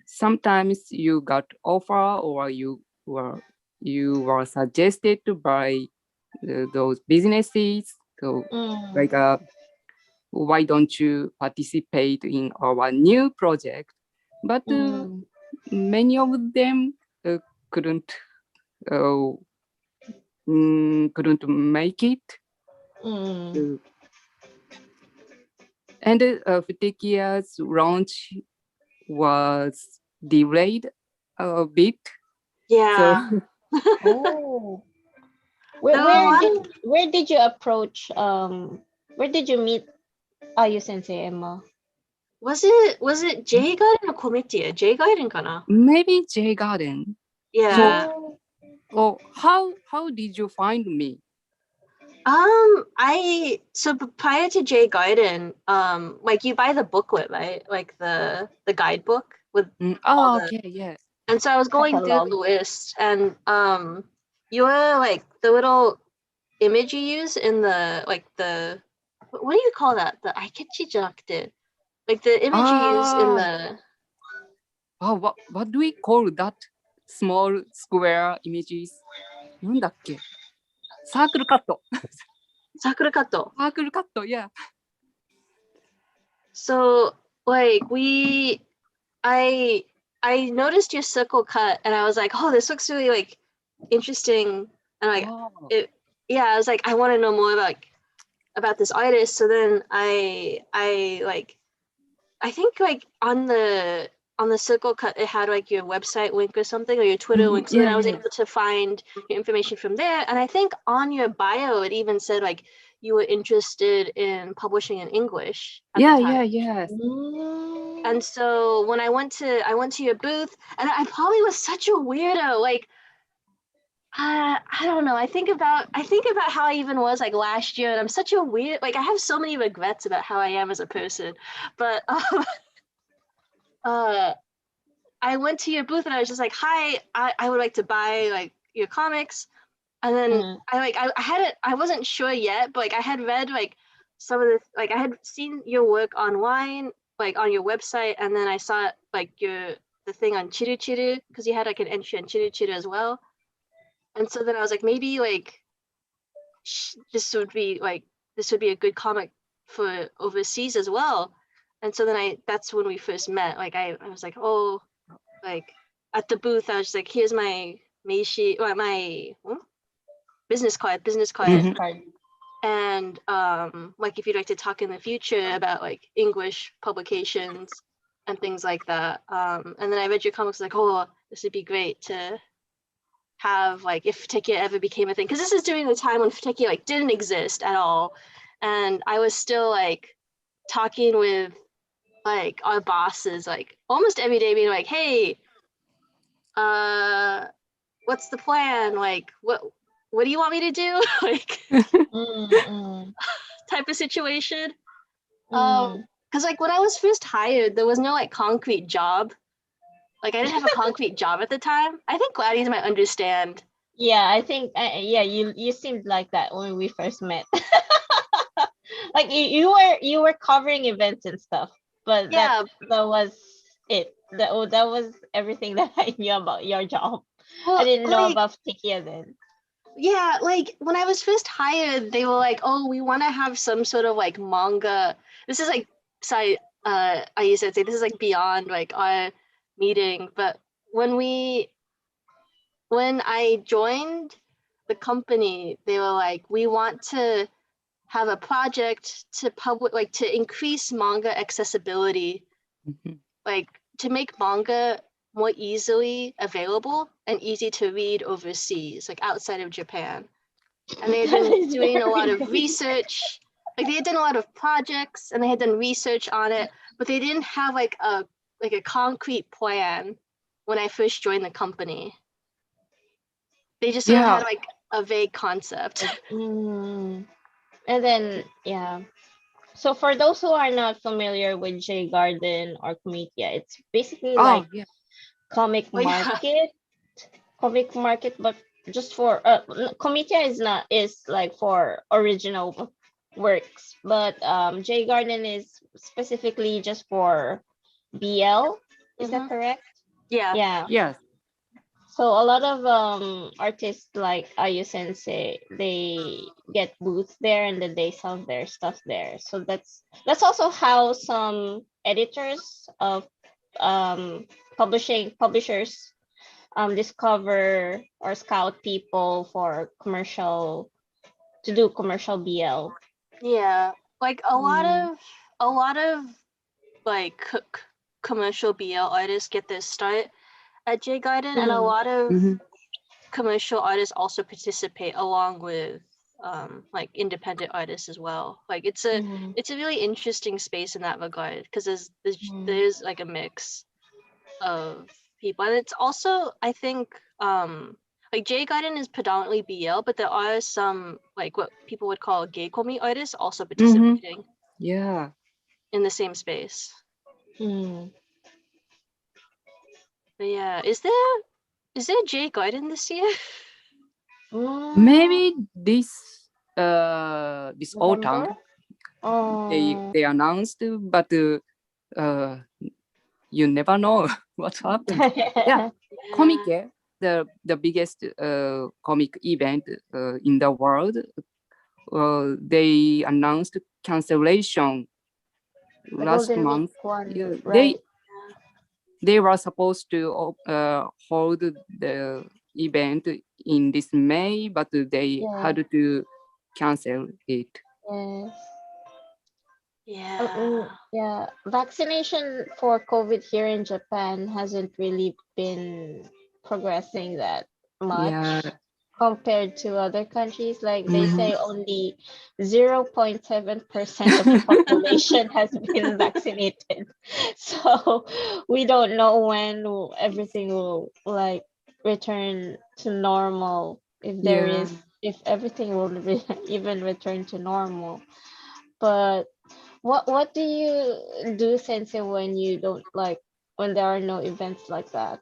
sometimes you got offer or you were suggested by those businesses. So like why don't you participate in our new project? But many of them couldn't make it. And Futekiya's launch was delayed a bit. Yeah. So, Oh. Where did you approach? Where did you meet Ayu Sensei, Emma? Was it J Garden or Comitia? J Garden kana? Maybe J Garden. Yeah. So, how did you find me? So prior to J Garden, like you buy the booklet, right? Like the guidebook with okay, yes. And so I was going through the list, and you were like the little image you use in the what do you call that? The aikechi janakute, like the image you use in the. What do we call that small square images? なんだっけ? Circle cut. Sakura kato. Circle cut, yeah. So like I noticed your circle cut, and I was like, oh, this looks really like interesting, and like I was like, I want to know more about this artist. So then I think like on the circle cut it had like your website link or something, or your Twitter link, so then I was able to find your information from there. And I think on your bio it even said like you were interested in publishing in English at the time. Yes. And so when I went to your booth, and I probably was such a weirdo, like I don't know. I think about how I even was like last year, and I'm such a weird, like I have so many regrets about how I am as a person. But I went to your booth and I was just like, hi, I would like to buy like your comics. And then I wasn't sure yet, but like I had read like some of the, like I had seen your work online, like on your website, and then I saw like the thing on Chiru Chiru, because you had like an entry on Chiru Chiru as well. And so then I was like, maybe like this would be a good comic for overseas as well. And so then that's when we first met. Like I was like, oh, like at the booth, I was just like, here's my meishi, my business card. And like if you'd like to talk in the future about like English publications and things like that. And then I read your comics, like, oh, this would be great to have, like, if futekiya ever became a thing, because this is during the time when futekiya like didn't exist at all, and I was still like talking with like our bosses like almost every day, being like, hey, what's the plan, like what do you want me to do? Like type of situation. Because like when I was first hired, there was no like concrete job. Like I didn't have a concrete job at the time. I think Gladys might understand. Yeah, I think you seemed like that when we first met. Like you were covering events and stuff, but Yeah, that was it. That was everything that I knew about your job. well, I didn't know like, about futekiya then. Yeah, like when I was first hired, they were like, "Oh, we want to have some sort of like manga." This is like, sorry, I used to say this is like beyond like our meeting, but when I joined the company, they were like, "We want to have a project to increase manga accessibility, like to make manga more easily available and easy to read overseas, like outside of Japan." And they had been doing a lot of research, like they had done a lot of projects and they had done research on it, but they didn't have like a concrete plan when I first joined the company. They just sort of had like a vague concept. And then so for those who are not familiar with J Garden or Comitia, it's basically like comic market, but just for Comitia is like for original works, but J Garden is specifically just for BL. Is that correct? Yeah. Yes. So a lot of artists like Ayu Sensei, they get booths there and then they sell their stuff there. So that's also how some editors of publishers discover or scout people for to do commercial BL. Yeah, like a lot of like commercial BL artists get their start at J Garden, and a lot of commercial artists also participate along with like independent artists as well. Like it's a really interesting space in that regard, because there's like a mix of people, and it's also, I think, like J Garden is predominantly BL, but there are some like what people would call gay komi artists also participating in the same space. But yeah, is there J Garden this year? Maybe this autumn they announced, but you never know what happened. Yeah, Comic, the biggest comic event in the world, they announced cancellation last month. Right. They were supposed to hold the event in this May, but they had to cancel it. Yeah. Vaccination for COVID here in Japan hasn't really been progressing that much compared to other countries. Like they say only 0.7% of the population has been vaccinated. So we don't know when everything will like return to normal if there is, if everything will even return to normal. But what do you do, Sensei, when you don't like, when there are no events like that?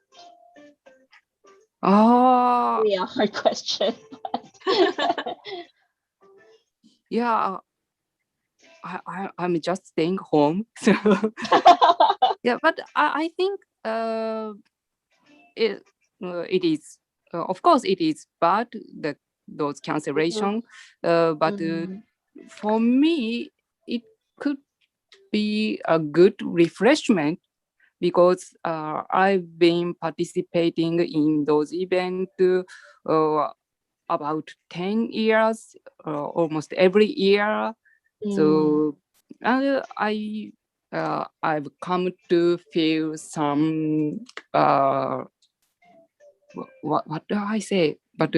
Really a hard question. Yeah, I'm just staying home. So yeah, but I think it is, of course, it is bad that those cancellation, but for me, it could be a good refreshment because I've been participating in those events about 10 years, almost every year. So I've come to feel some what do I say? But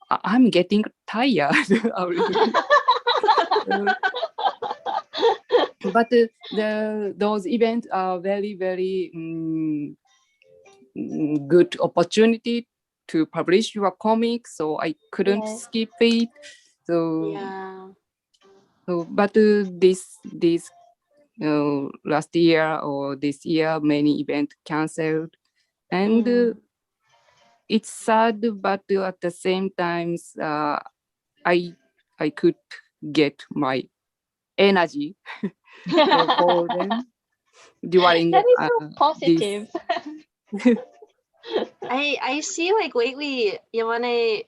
I'm getting tired. But those events are very, very good opportunity to publish your comic, so I couldn't skip it. So yeah. So, but this last year or this year, many events canceled, and it's sad. But at the same time, I could get my energy for them during That is so positive. I see, like, lately, Yamane,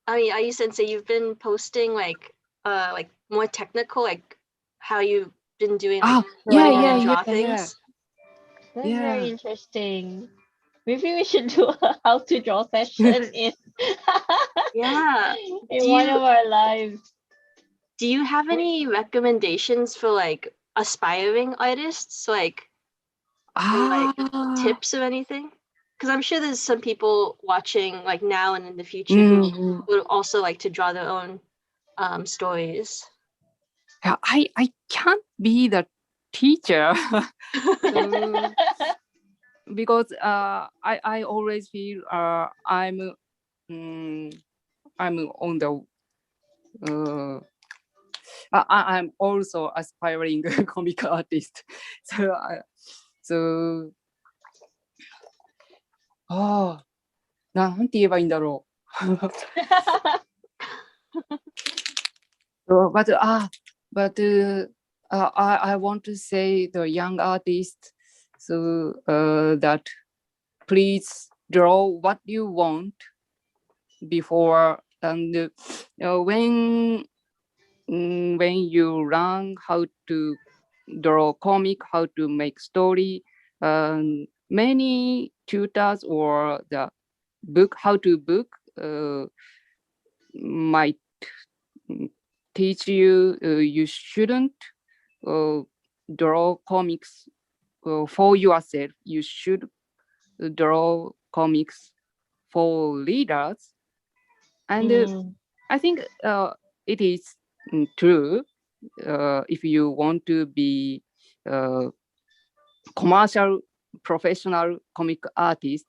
I mean, Ayu Sensei, you've been posting like more technical, like how you've been doing like draw things. That's very interesting. Maybe we should do a how to draw session in in one of our lives. Do you have any recommendations for like aspiring artists, like tips or anything? Because I'm sure there's some people watching like now and in the future who would also like to draw their own stories. I can't be the teacher because I always feel I'm on the I'm also aspiring comic artist. So なんて言えばいいんだろう。but I want to say the young artists, so that please draw what you want before, and when you learn how to draw comic, how to make story, many tutors or the book, how to book might teach you you shouldn't draw comics for yourself. You should draw comics for readers. And I think it is true if you want to be commercial professional comic artist.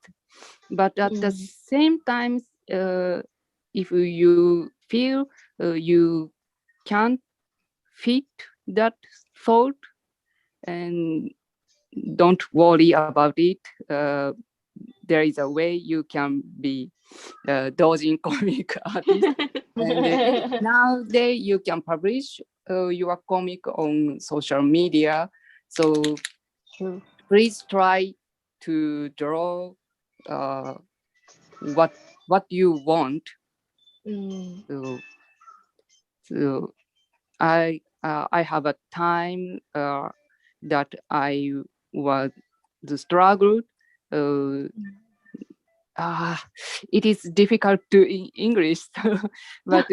But at the same time, if you feel you can't fit that thought, and don't worry about it. There is a way you can be a doujin comic artist. And nowadays you can publish your comic on social media. So please try to draw what you want. So I have a time that I was struggled. It is difficult to English, but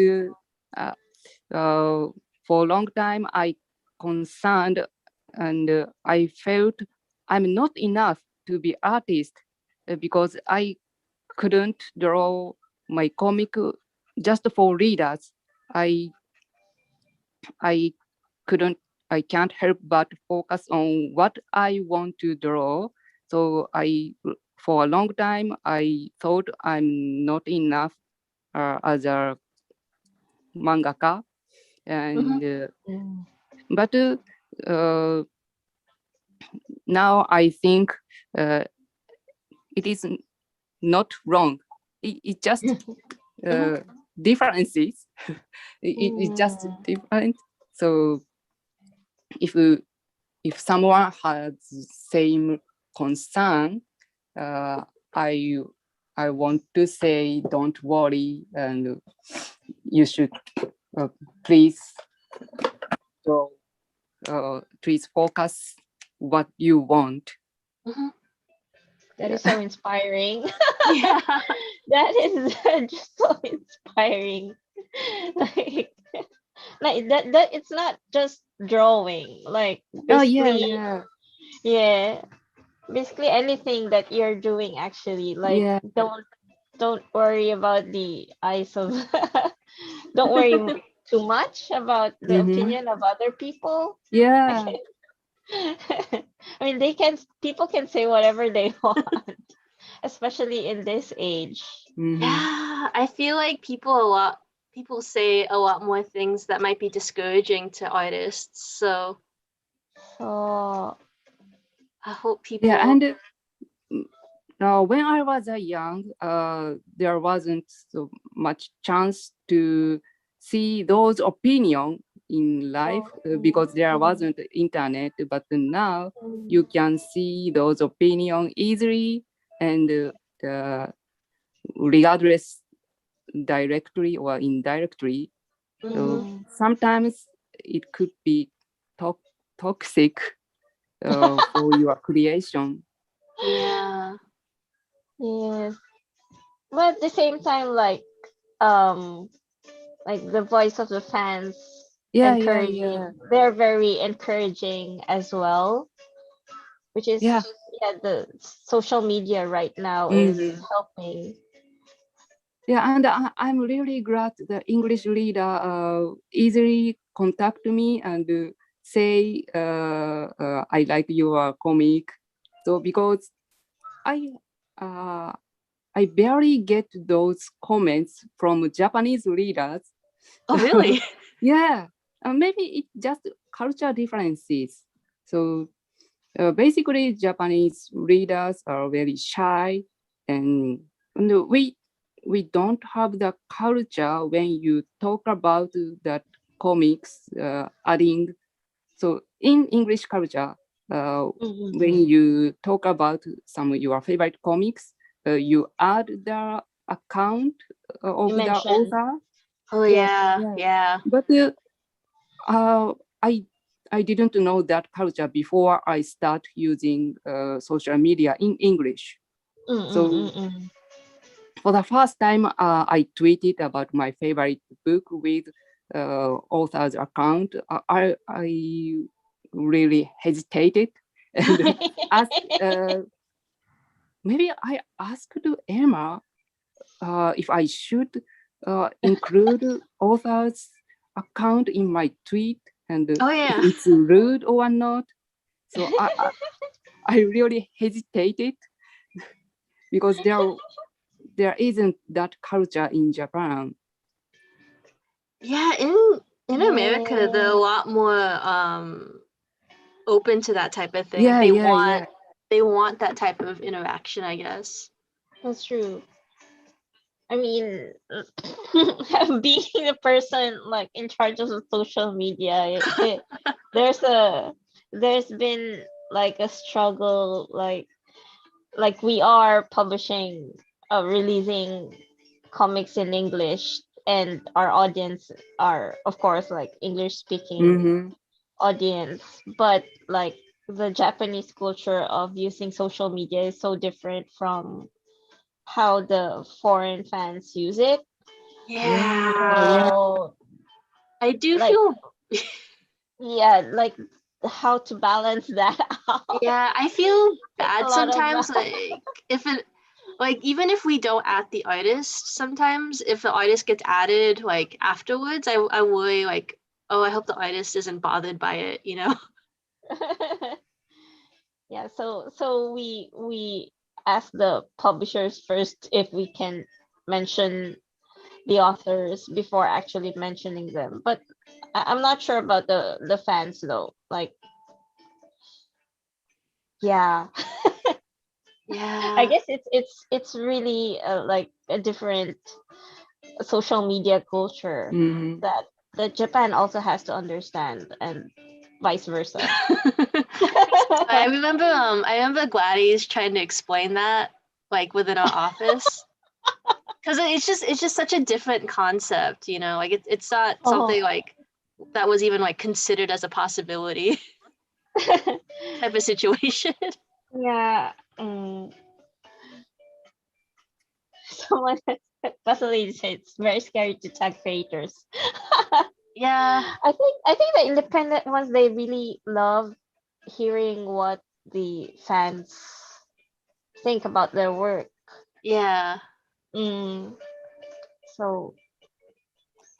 for a long time I concerned, and I felt I'm not enough to be artist because I couldn't draw my comic just for readers. I can't help but focus on what I want to draw. So for a long time, I thought I'm not enough other mangaka, and but now I think it is not wrong. It just differences. It's just different. So if someone has same concern, I want to say don't worry, and you should please draw, please focus what you want. That is so inspiring. Yeah. That is just so inspiring. like that it's not just drawing. Like basically, yeah. Basically anything that you're doing actually. Like don't worry about the eyes of don't worry too much about the opinion of other people. Yeah. I mean, people can say whatever they want, especially in this age. Yeah, I feel like people say a lot more things that might be discouraging to artists. So I hope people. Yeah, and when I was young, there wasn't so much chance to see those opinions in life because there wasn't internet. But now you can see those opinions easily and regardless directly or indirectly. So sometimes it could be toxic for your creation. Yeah. Yes. But at the same time, like the voice of the fans encouraging. They're very encouraging as well, which is the social media right now is helping. Yeah, and I'm really glad the English reader easily contact me and say I like your comic. So because I barely get those comments from Japanese readers. Oh, really? Yeah, maybe it's just culture differences. So basically, Japanese readers are very shy, and we don't have the culture when you talk about that comics adding. So in English culture, when you talk about some of your favorite comics, you add the account of the author. Oh yeah. But I didn't know that culture before I start using social media in English. So for the first time, I tweeted about my favorite book with author's account. I really hesitated and maybe I asked Emma if I should include author's account in my tweet and if it's rude or not. So I really hesitated because there isn't that culture in Japan. Yeah, in America, they're a lot more open to that type of thing. They want that type of interaction, I guess. That's true. I mean, being the person like in charge of the social media, there's been like a struggle, like we are publishing, releasing comics in English, and our audience are of course like English speaking audience, but like the Japanese culture of using social media is so different from how the foreign fans use it. So, I do feel like how to balance that out. Yeah, I feel bad sometimes, like if it like even if we don't add the artist, sometimes if the artist gets added like afterwards, I worry like, oh, I hope the artist isn't bothered by it, you know? Yeah, so we ask the publishers first if we can mention the authors before actually mentioning them. But I'm not sure about the fans though. Like, yeah. Yeah. I guess it's really like a different social media culture that Japan also has to understand, and vice versa. I remember Gladys trying to explain that like within our office. Because it's just such a different concept, you know, like it's not something like that was even like considered as a possibility type of situation. Yeah. Someone possibly said it's very scary to tag creators. Yeah. I think the independent ones, they really love hearing what the fans think about their work. Yeah. So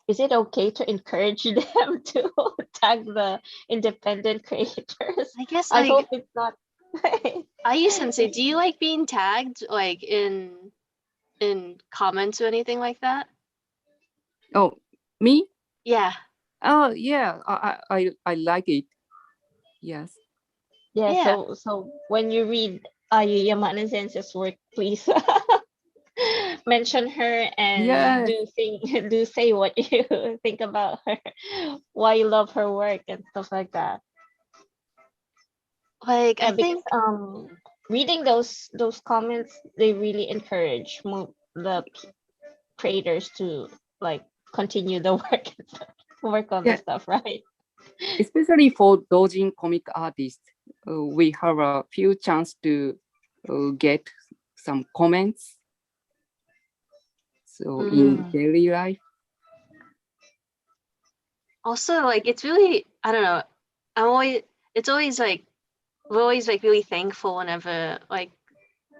is it okay to encourage them to tag the independent creators? I guess I like hope it's not. Ayu Sensei, do you like being tagged like in comments or anything like that? Oh, me? Yeah. Oh, yeah. I like it. Yes. Yeah. Yeah. So when you read Ayu Yamane Sensei's work, please mention her and Yes. do say what you think about her, why you love her work and stuff like that. Like I Because think reading those comments, they really encourage the creators to like continue the work and stuff, work on the Yeah. stuff, right? Especially for doujin comic artists, we have a few chance to get some comments. So in daily life. also like it's really, I don't know, it's always like we're always like really thankful whenever like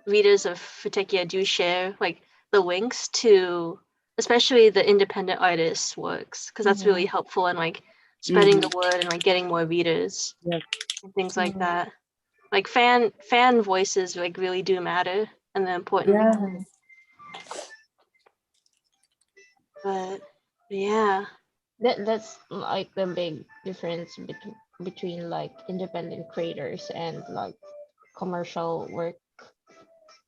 readers of futekiya do share like the links to especially the independent artists' works, because that's really helpful in like spreading the word and like getting more readers and things like that. Like fan voices like really do matter and they're important. But yeah. That's like the big difference between like independent creators and like commercial work.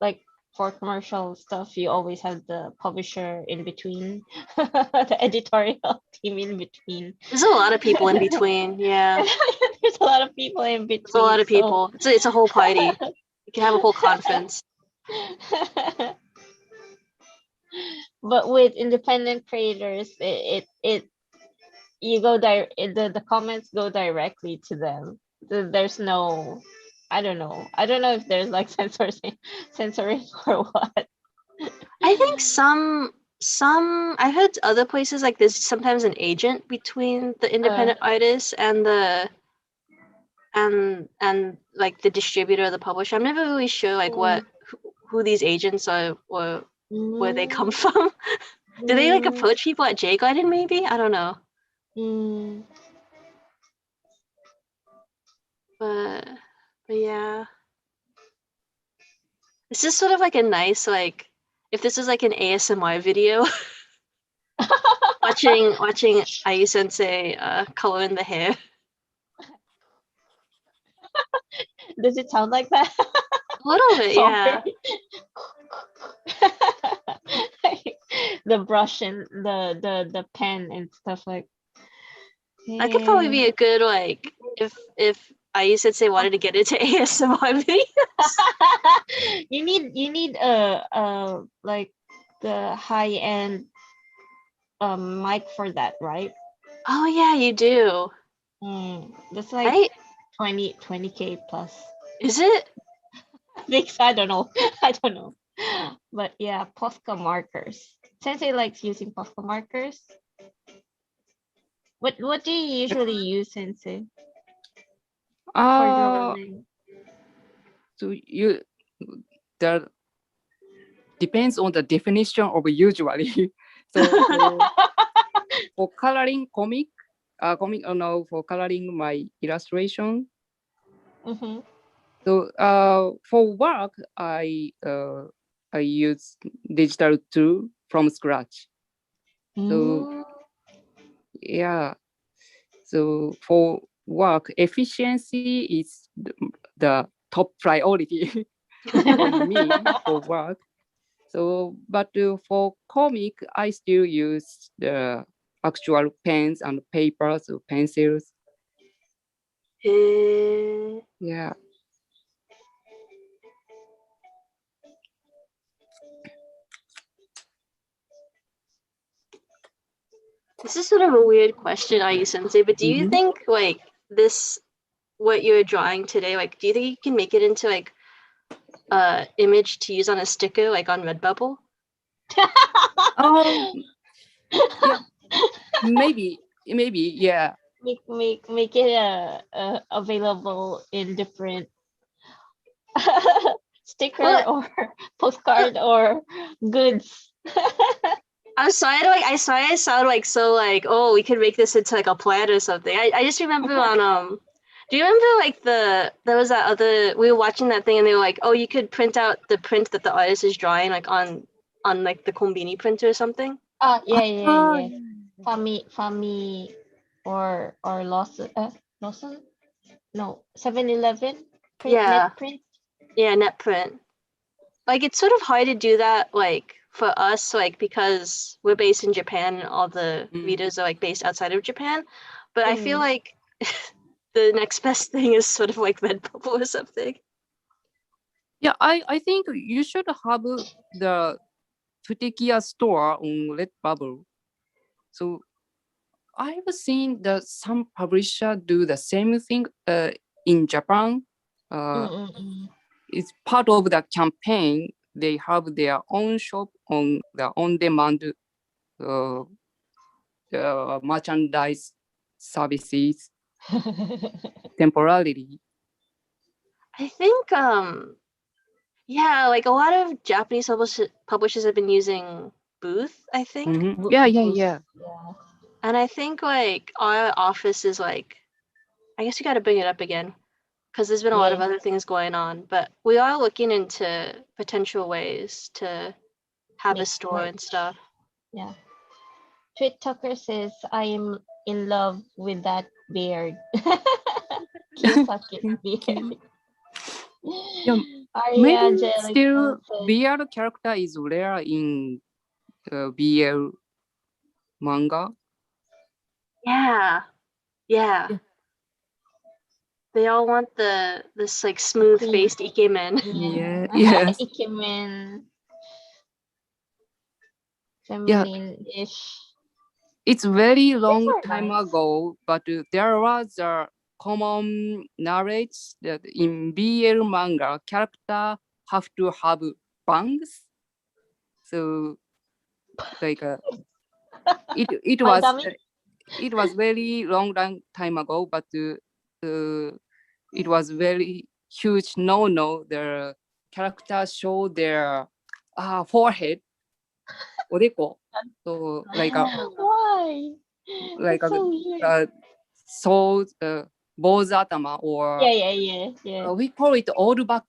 Like for commercial stuff, you always have the publisher in between, the editorial team in between. There's a lot of people in between, yeah. There's a lot of people in There's a lot between. of people. It's a whole party. You can have a whole conference. But with independent creators, it you go the comments go directly to them. There's no, I don't know. I don't know if there's like censoring or what. I think some I heard other places like there's sometimes an agent between the independent artist and the and like the distributor or the publisher. I'm never really sure like who these agents are or where they come from. Do they like approach people at J Garden maybe? I don't know. But yeah. This is sort of like a nice like if this is like an ASMR video watching Ayu Sensei color in the hair. Does it sound like that? A little bit, yeah. The brush and the pen and stuff like. That could probably be a good like if Ayu Sensei wanted to get into ASMR videos. You need like the high end mic for that, right? Oh yeah, you do. That's like 20k plus. Is it? I don't know. I don't know. But yeah, Posca markers. Sensei likes using Posca markers. What do you usually use, Sensei? For drawing? So that depends on the definition of usually. So for coloring comic, for coloring my illustration. So for work, I use digital tool from scratch. So yeah, so for work, efficiency is the top priority for me for work. So, but for comic, I still use the actual pens and papers or pencils. Yeah. This is sort of a weird question, Ayu Sensei, but do you think like this, what you're drawing today, like do you think you can make it into like a image to use on a sticker, like on Redbubble? Yeah, maybe, yeah. Make it available in different sticker or postcard or goods. I'm sorry, I sound like so like, oh, we could make this into like a plant or something. I just remember on do you remember like there was that other, we were watching that thing and they were like, oh, you could print out the print that the artist is drawing like on like the Konbini printer or something? Yeah. Fami or Lawson Lawson? No, 7-Eleven print, Yeah. net print. Yeah, net print. Like it's sort of hard to do that like for us, like because we're based in Japan and all the readers are like based outside of Japan. But I feel like the next best thing is sort of like Redbubble or something. Yeah, I think you should have the futekiya store on Redbubble. So I've seen that some publisher do the same thing in Japan. It's part of the campaign. They have their own shop on the on-demand merchandise services temporarily. I think yeah, like a lot of Japanese publishers have been using Booth, I think. Yeah. And I think like our office is like, I guess you got to bring it up again because there's been a lot of other things going on, but we are looking into potential ways to have a store and stuff. Yeah. Tweet Tucker says, I am in love with that beard. Kiyosaki beard. Maybe still BL character is rare in BL manga. Yeah. They all want this like smooth faced ikemen. Yeah. Yes. Ikemen. Feminine-ish. It's very long time ago, but there was a common knowledge that in BL manga, character have to have bangs. So, like it was very long time ago, but it was very huge no. The characters show their forehead, odeko. So like why? Like bozatama or yeah. We call it all back.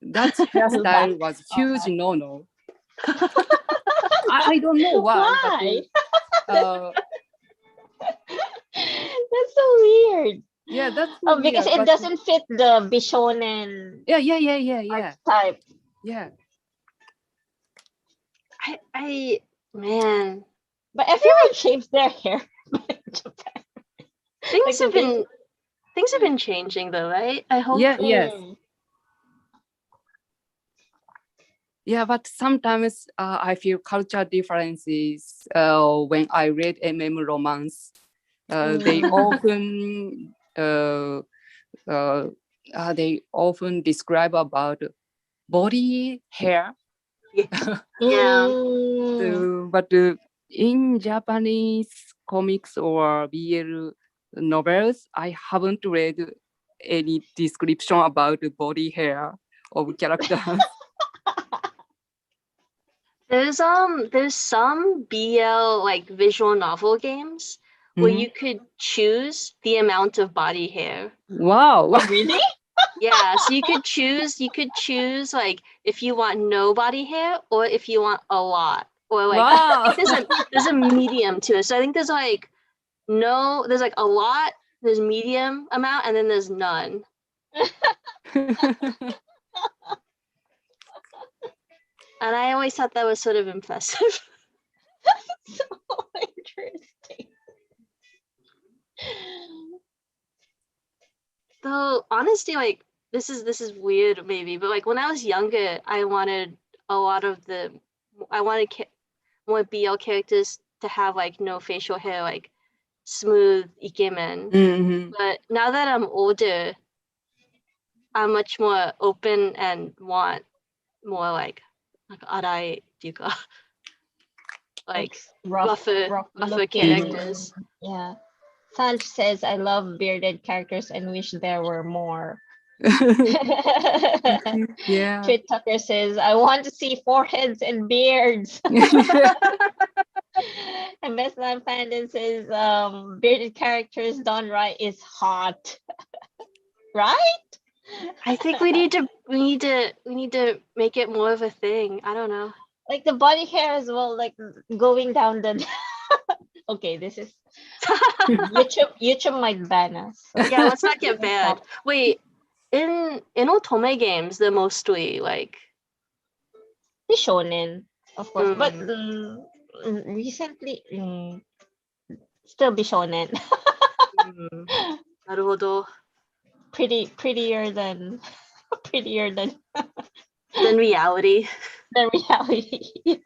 That hairstyle was huge no. I don't know why. But, that's so weird. Yeah, that's so because weird, it doesn't fit the Bishonen type. Yeah. I man. But everyone shaves their hair in Japan. Things have been changing though, right? I hope. Yes. Yeah, but sometimes I feel culture differences when I read romance. They often describe about body hair. Yeah. But in Japanese comics or BL novels, I haven't read any description about the body hair of characters. There's some BL like visual novel games where you could choose the amount of body hair. Wow. Oh, really? Yeah, so you could choose like if you want no body hair or if you want a lot. Or like I think there's a medium to it. So I think there's like there's like a lot, there's medium amount, and then there's none. And I always thought that was sort of impressive. So interesting. Though honestly, like this is weird maybe, but like when I was younger, I wanted more BL characters to have like no facial hair, like smooth ikemen. Mm-hmm. But now that I'm older, I'm much more open and want more like arai yuka, like rougher characters. Yeah. Sanj says, I love bearded characters and wish there were more. Yeah. Twit Tucker says, I want to see foreheads and beards. And Bestline Fandom says, bearded characters done right is hot. Right? I think we need to make it more of a thing. I don't know. Like the body hair as well, like going down the okay, this is YouTube might ban us. So. Yeah, let's not get banned. Wait, in otome games, they're mostly like the shonen, of course, but recently still be shonen. Naruhodo. Prettier than reality. Than reality. Yeah.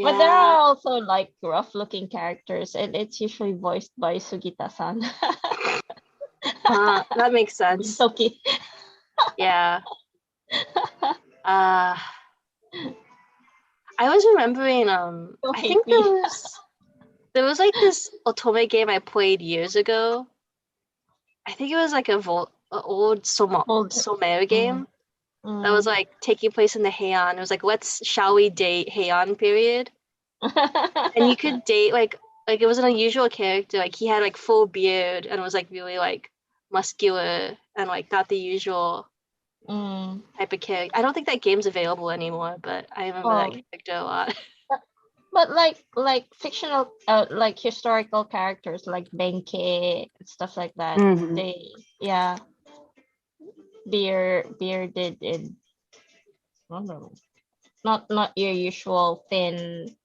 But there are also like rough looking characters, and it's usually voiced by Sugita-san. That makes sense. It's okay. Yeah. I was remembering I think there was like this otome game I played years ago. I think it was like an old Somero game that was like taking place in the Heian. It was like shall we date Heian period. And you could date like it was an unusual character. Like he had like full beard and was like really like muscular and like not the usual type of character. I don't think that game's available anymore, but I remember that character a lot. But like fictional like historical characters like Benke and stuff like that. They bearded and I don't know. Not your usual thin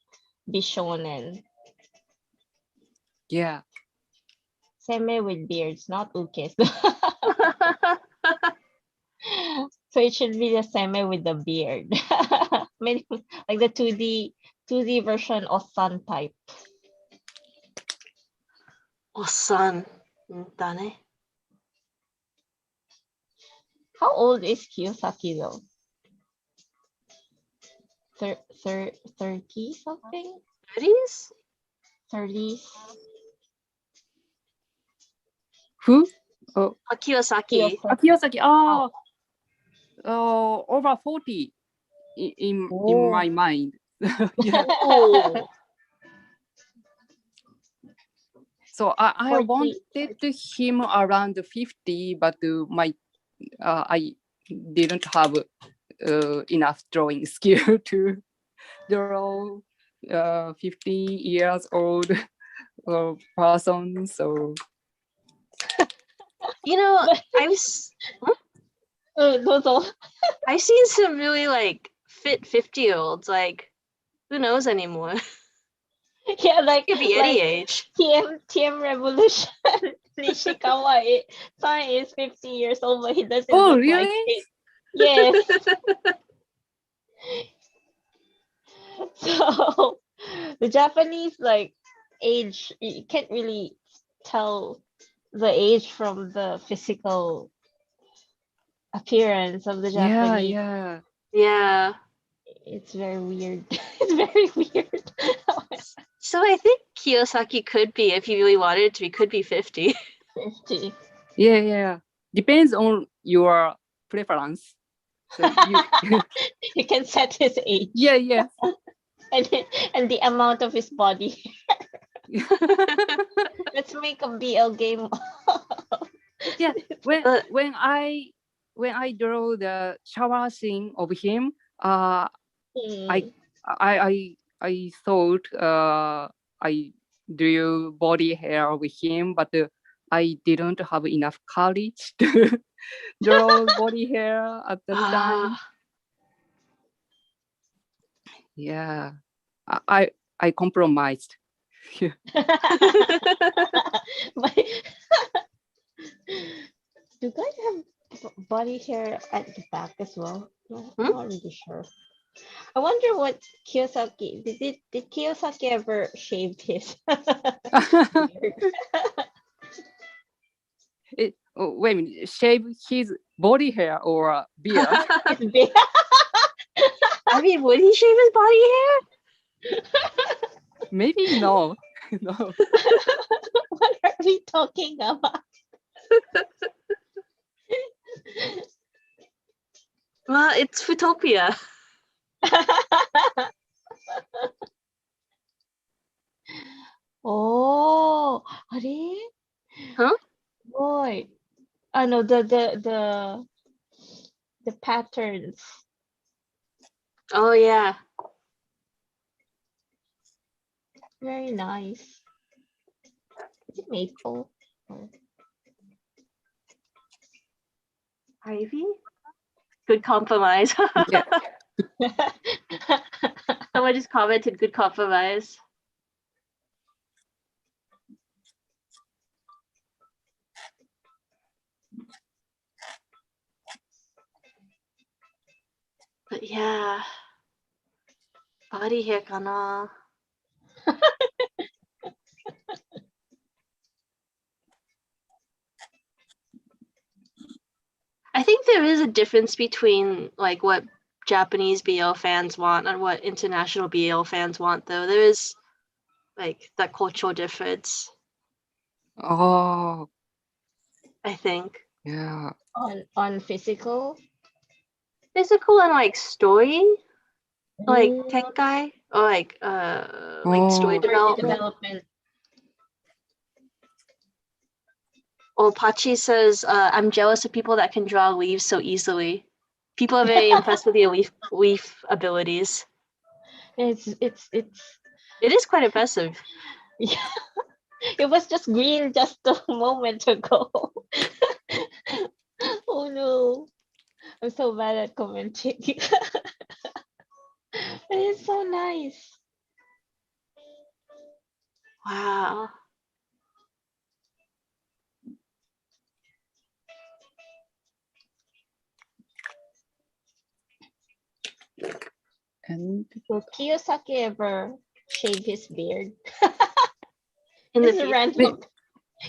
bishonen. Yeah. Seme with beards, not ukes. So it should be the seme with the beard. Like the 2D version of Sun type. Osan. Dane. How old is Kiyosaki though? 30 something? 30s? 30s. Who? Oh, Kiyosaki. Kiyosaki. Over 40 in my mind. Yeah. So I wanted him around 50, but I didn't have enough drawing skill to draw 50 years old person. So you know, I've seen some really like fit 50-year-olds. Like, who knows anymore? Yeah, like it could be any age. TM Revolution. Nishikawa San is 50 years old, but he doesn't look really? like it. Yes. So the Japanese like age, you can't really tell the age from the physical appearance of the Japanese. Yeah. It's very weird. It's very weird. So I think Kiyosaki could be, if he really wanted to, he could be 50. 50. Yeah. Depends on your preference. So you can set his age. Yeah. and the amount of his body. Let's make a BL game. Yeah. When I draw the shower scene of him, I thought I drew body hair with him, but I didn't have enough courage to draw body hair at the time. Yeah, I compromised. But do guys have body hair at the back as well? No, I'm not really sure. I wonder what Kiyosaki did Kiyosaki ever shave his beard? Wait a minute, shave his body hair or beard? His beard. I mean, would he shave his body hair? Maybe no. No. What are we talking about? Well, it's Futopia. Oh, are Huh? boy. No, the patterns. Oh yeah. Very nice. Is it maple? Or- Ivy? Good compromise. Yeah. Someone just commented good compromise. But yeah. Body hair kana. I think there is a difference between like what Japanese BL fans want and what international BL fans want, though. There is like that cultural difference, Oh, I think. yeah. on physical. Physical and like story, like Mm, tenkai, or like story Oh, development. Or Pachi says, I'm jealous of people that can draw leaves so easily. People are very impressed with your leaf abilities. it's It is quite impressive. yeah. It was just green just a moment ago. Oh no. I'm so bad at commenting. But it's so nice. Wow. and Will Kiyosaki ever shave his beard? In the This is future? random.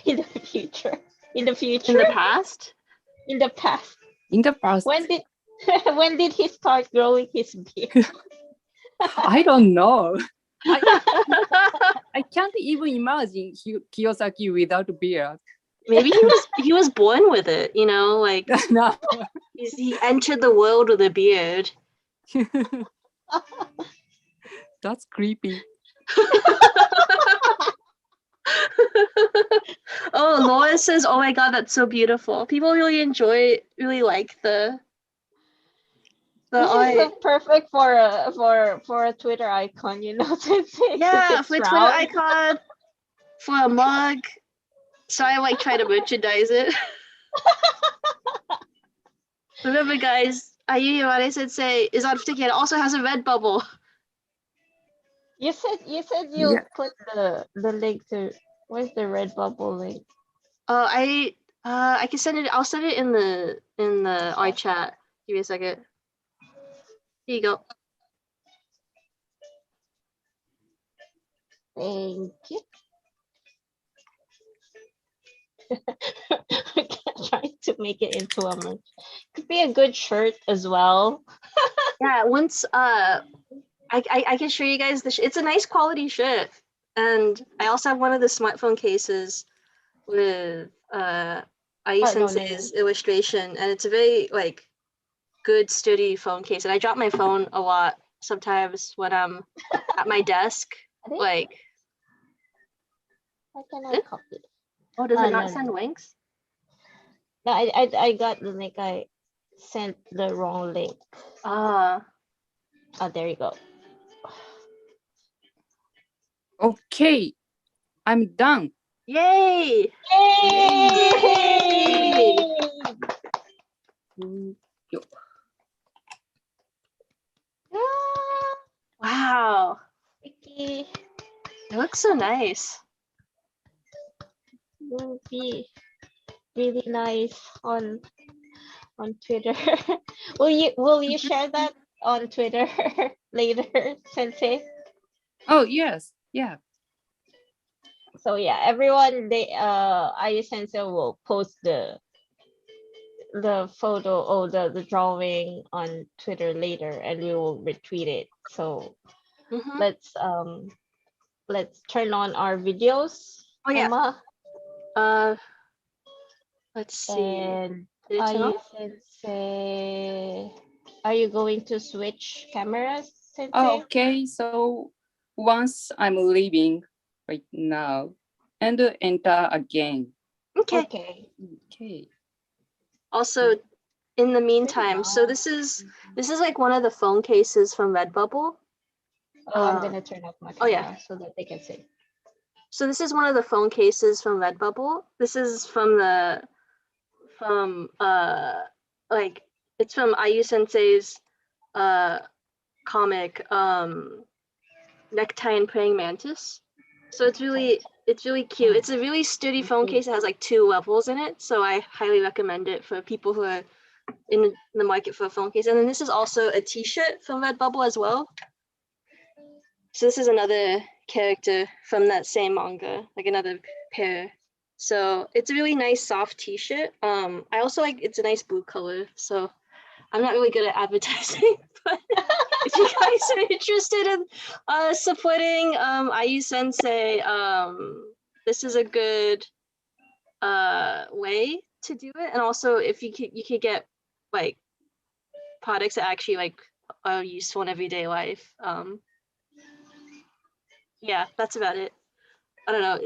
In the future. In the future. In the past? In the past. in the past, When did he start growing his beard? I don't know. I can't even imagine Kiyosaki without a beard. Maybe he was born with it, you know, like No. he entered the world with a beard. That's creepy. Oh, Lois says, "Oh my god, that's so beautiful." People really like the This is so art. perfect for a Twitter icon, you know, since Yeah, it's for a Twitter round. icon, for a mug. So I like try to merchandise it. Remember, guys, Ayu Yamane Sensei is on futekiya. It also has a red bubble. You said you Yeah. put the link to where's the red bubble link? I can send it. I'll send it in the art chat. Give me a second. Here you go. Thank you. Trying to make it into a merch. Could be a good shirt as well. Yeah, once I can show you guys it's a nice quality shirt, and I also have one of the smartphone cases with Ai Sensei's illustration, and it's a very like good sturdy phone case. And I drop my phone a lot sometimes when I'm at my desk. Like, how can I copy? oh, does it not send links? No, I got the link. I sent the wrong link. Ah. Oh, there you go. Okay, I'm done. Yay! Yay! Ah, Wow, Vicky it looks so nice. will be really nice on Twitter. Will you share that on Twitter later, Sensei? Oh, yes. Yeah. So yeah, everyone, Ayu Sensei will post the photo or the drawing on Twitter later, and we will retweet it. So let's turn on our videos, Oh yeah. Emma. Let's see. And Did it turn Ayu on? Sensei, are you going to switch cameras, Sensei? Oh, okay, so once I'm leaving right now and enter again. Okay. Okay. Also, in the meantime, so this is like one of the phone cases from Redbubble. Oh, I'm gonna turn off my camera so that they can see. So this is one of the phone cases from Redbubble. This is from like it's from Ayu Sensei's comic Necktie and Praying Mantis. So it's really cute. It's a really sturdy phone case. It has like 2 levels in it, so I highly recommend it for people who are in the market for a phone case. And then this is also a t-shirt from Redbubble as well. So this is another character from that same manga, like another pair. So it's a really nice soft t-shirt. I also like it's a nice blue color. So I'm not really good at advertising, but if you guys are interested in supporting Ayu Sensei, this is a good way to do it. And also, if you could get like products that actually like are useful in everyday life. Yeah, that's about it. I don't know.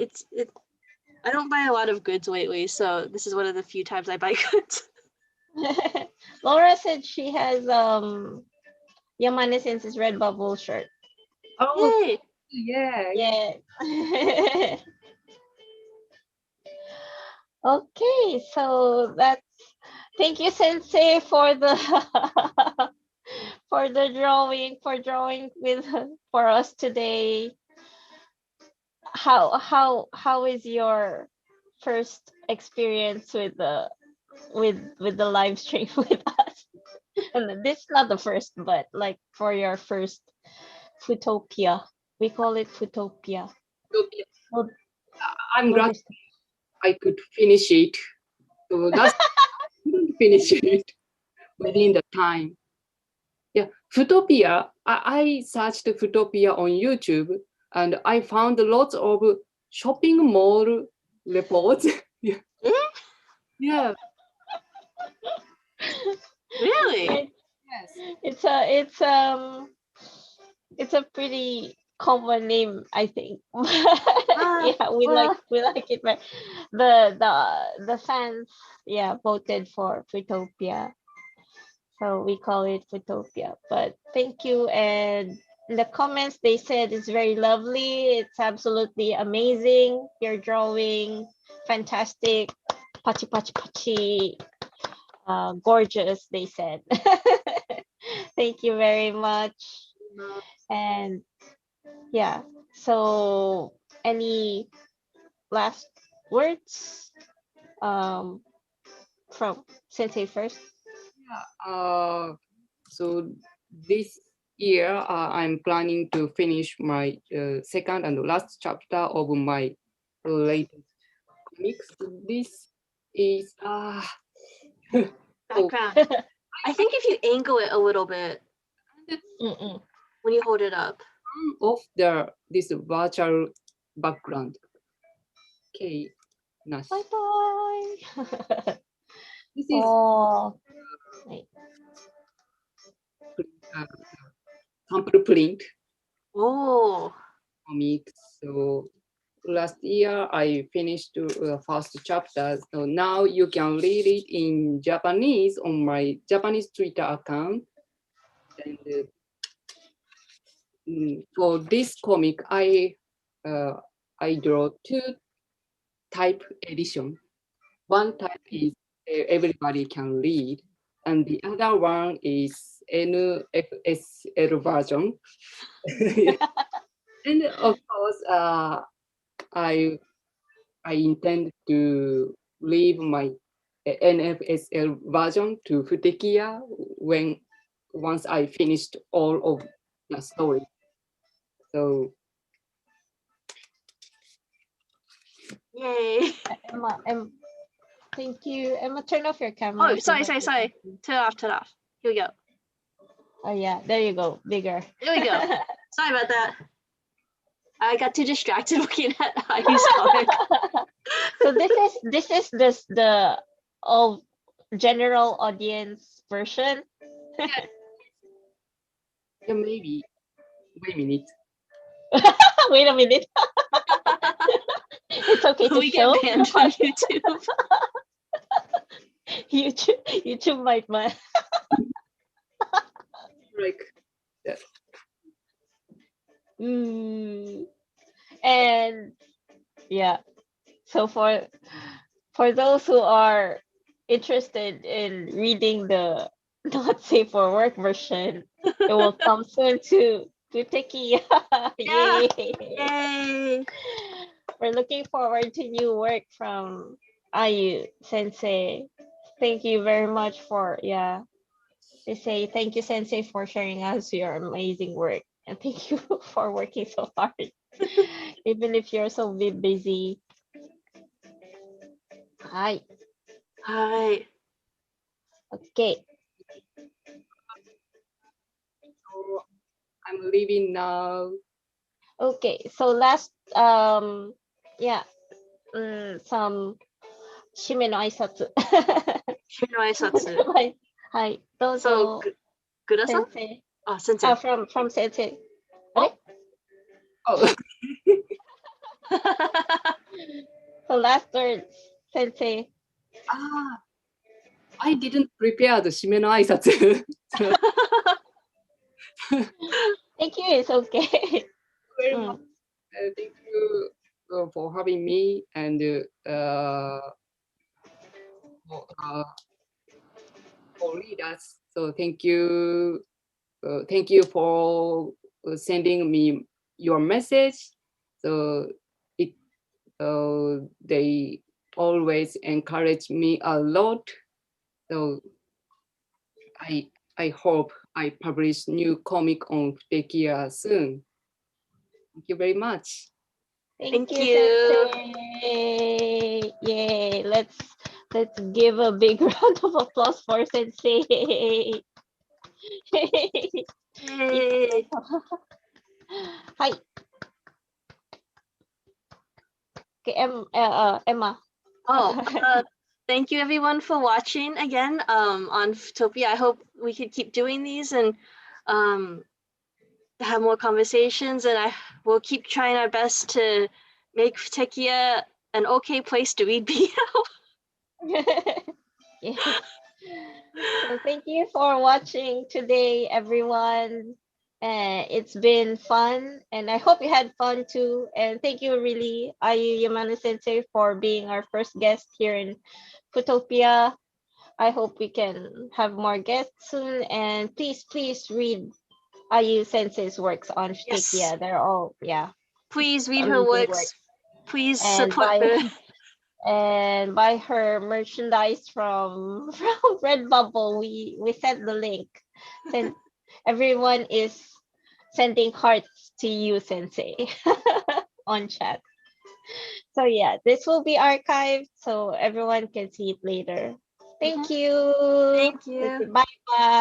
I don't buy a lot of goods lately, so this is one of the few times I buy goods. Laura said she has Yamane Sensei's Redbubble shirt. Oh, Yay! Yeah. Okay, so that's thank you, Sensei, for the for drawing with for us today. How is your first experience with the live stream with us? And this is not the first, but like for your first futopia, we call it futopia. Well, I'm glad I could finish it. So last couldn't finish it within the time. Yeah, Futopia. I searched Futopia on YouTube and I found lots of shopping mall reports. Yeah. Yeah. Really? Yes. It's a pretty common name, I think. Yeah, we like it, but the fans, voted for Futopia, so we call it Futopia. But thank you, and in the comments they said it's very lovely, it's absolutely amazing, your drawing, fantastic, pachi pachi pachi, gorgeous, they said. Thank you very much. And yeah, so any last words from Sensei first? So this year I'm planning to finish my second and last chapter of my latest comics. This is Background. I think if you angle it a little bit when you hold it up. Of this virtual background. Okay, nice. Bye bye. This is sample print. Oh. Comics. So last year I finished the first chapter. So now you can read it in Japanese on my Japanese Twitter account. And for this comic, I draw two type edition. One type is everybody can read, and the other one is NFSL version. And of course, I intend to leave my NFSL version to futekiya once I finished all of the story. So Yay. Emma, thank you. Emma, turn off your camera. Oh, sorry. Turn it off. Here we go. Oh yeah, there you go. Bigger. There we go. Sorry about that. I got too distracted looking at Ayu's comic. So this is the all general audience version. yeah, maybe. Wait a minute. Wait a minute. It's okay to we show. get banned from YouTube. YouTube might ban. Like that. And yeah, so for those who are interested in reading the not safe for work version, it will come soon to futekiya. Yeah. Yay! Yay! We're looking forward to new work from Ayu Sensei. Thank you very much for They say thank you Sensei for sharing us your amazing work, and thank you for working so hard even if you're so busy. Hi. Hi. Okay. So I'm leaving now. Okay. So last some 締めの挨拶。締めの挨拶。はい。どうぞ。So, Gura-san? 先生。Ah, sensei. From 先生。Oh. So last words, 先生。I didn't prepare the 締めの挨拶。Thank you, it's okay. Very much. Thank you for having me and for readers. So thank you for sending me your message. So they always encourage me a lot. So I hope I publish new comic on futekiya soon. Thank you very much. Thank you. Sensei. Yay! Let's give a big round of applause for Sensei. Yay. Hi. Okay, Emma. Thank you everyone for watching again on Futopia. I hope we could keep doing these and have more conversations, and I will keep trying our best to make futekiya an okay place to read BL. Yes. So thank you for watching today, everyone. It's been fun, and I hope you had fun too. And thank you, really, Ayu Yamane Sensei, for being our first guest here in Futopia. I hope we can have more guests soon. And please read Ayu Sensei's works on futekiya. Yes. They're all Please read her works. Please support her. And buy her merchandise from Redbubble. We sent the link. Everyone is sending hearts to you, Sensei, on chat. So yeah, this will be archived so everyone can see it later. Thank you. Thank you. Bye bye.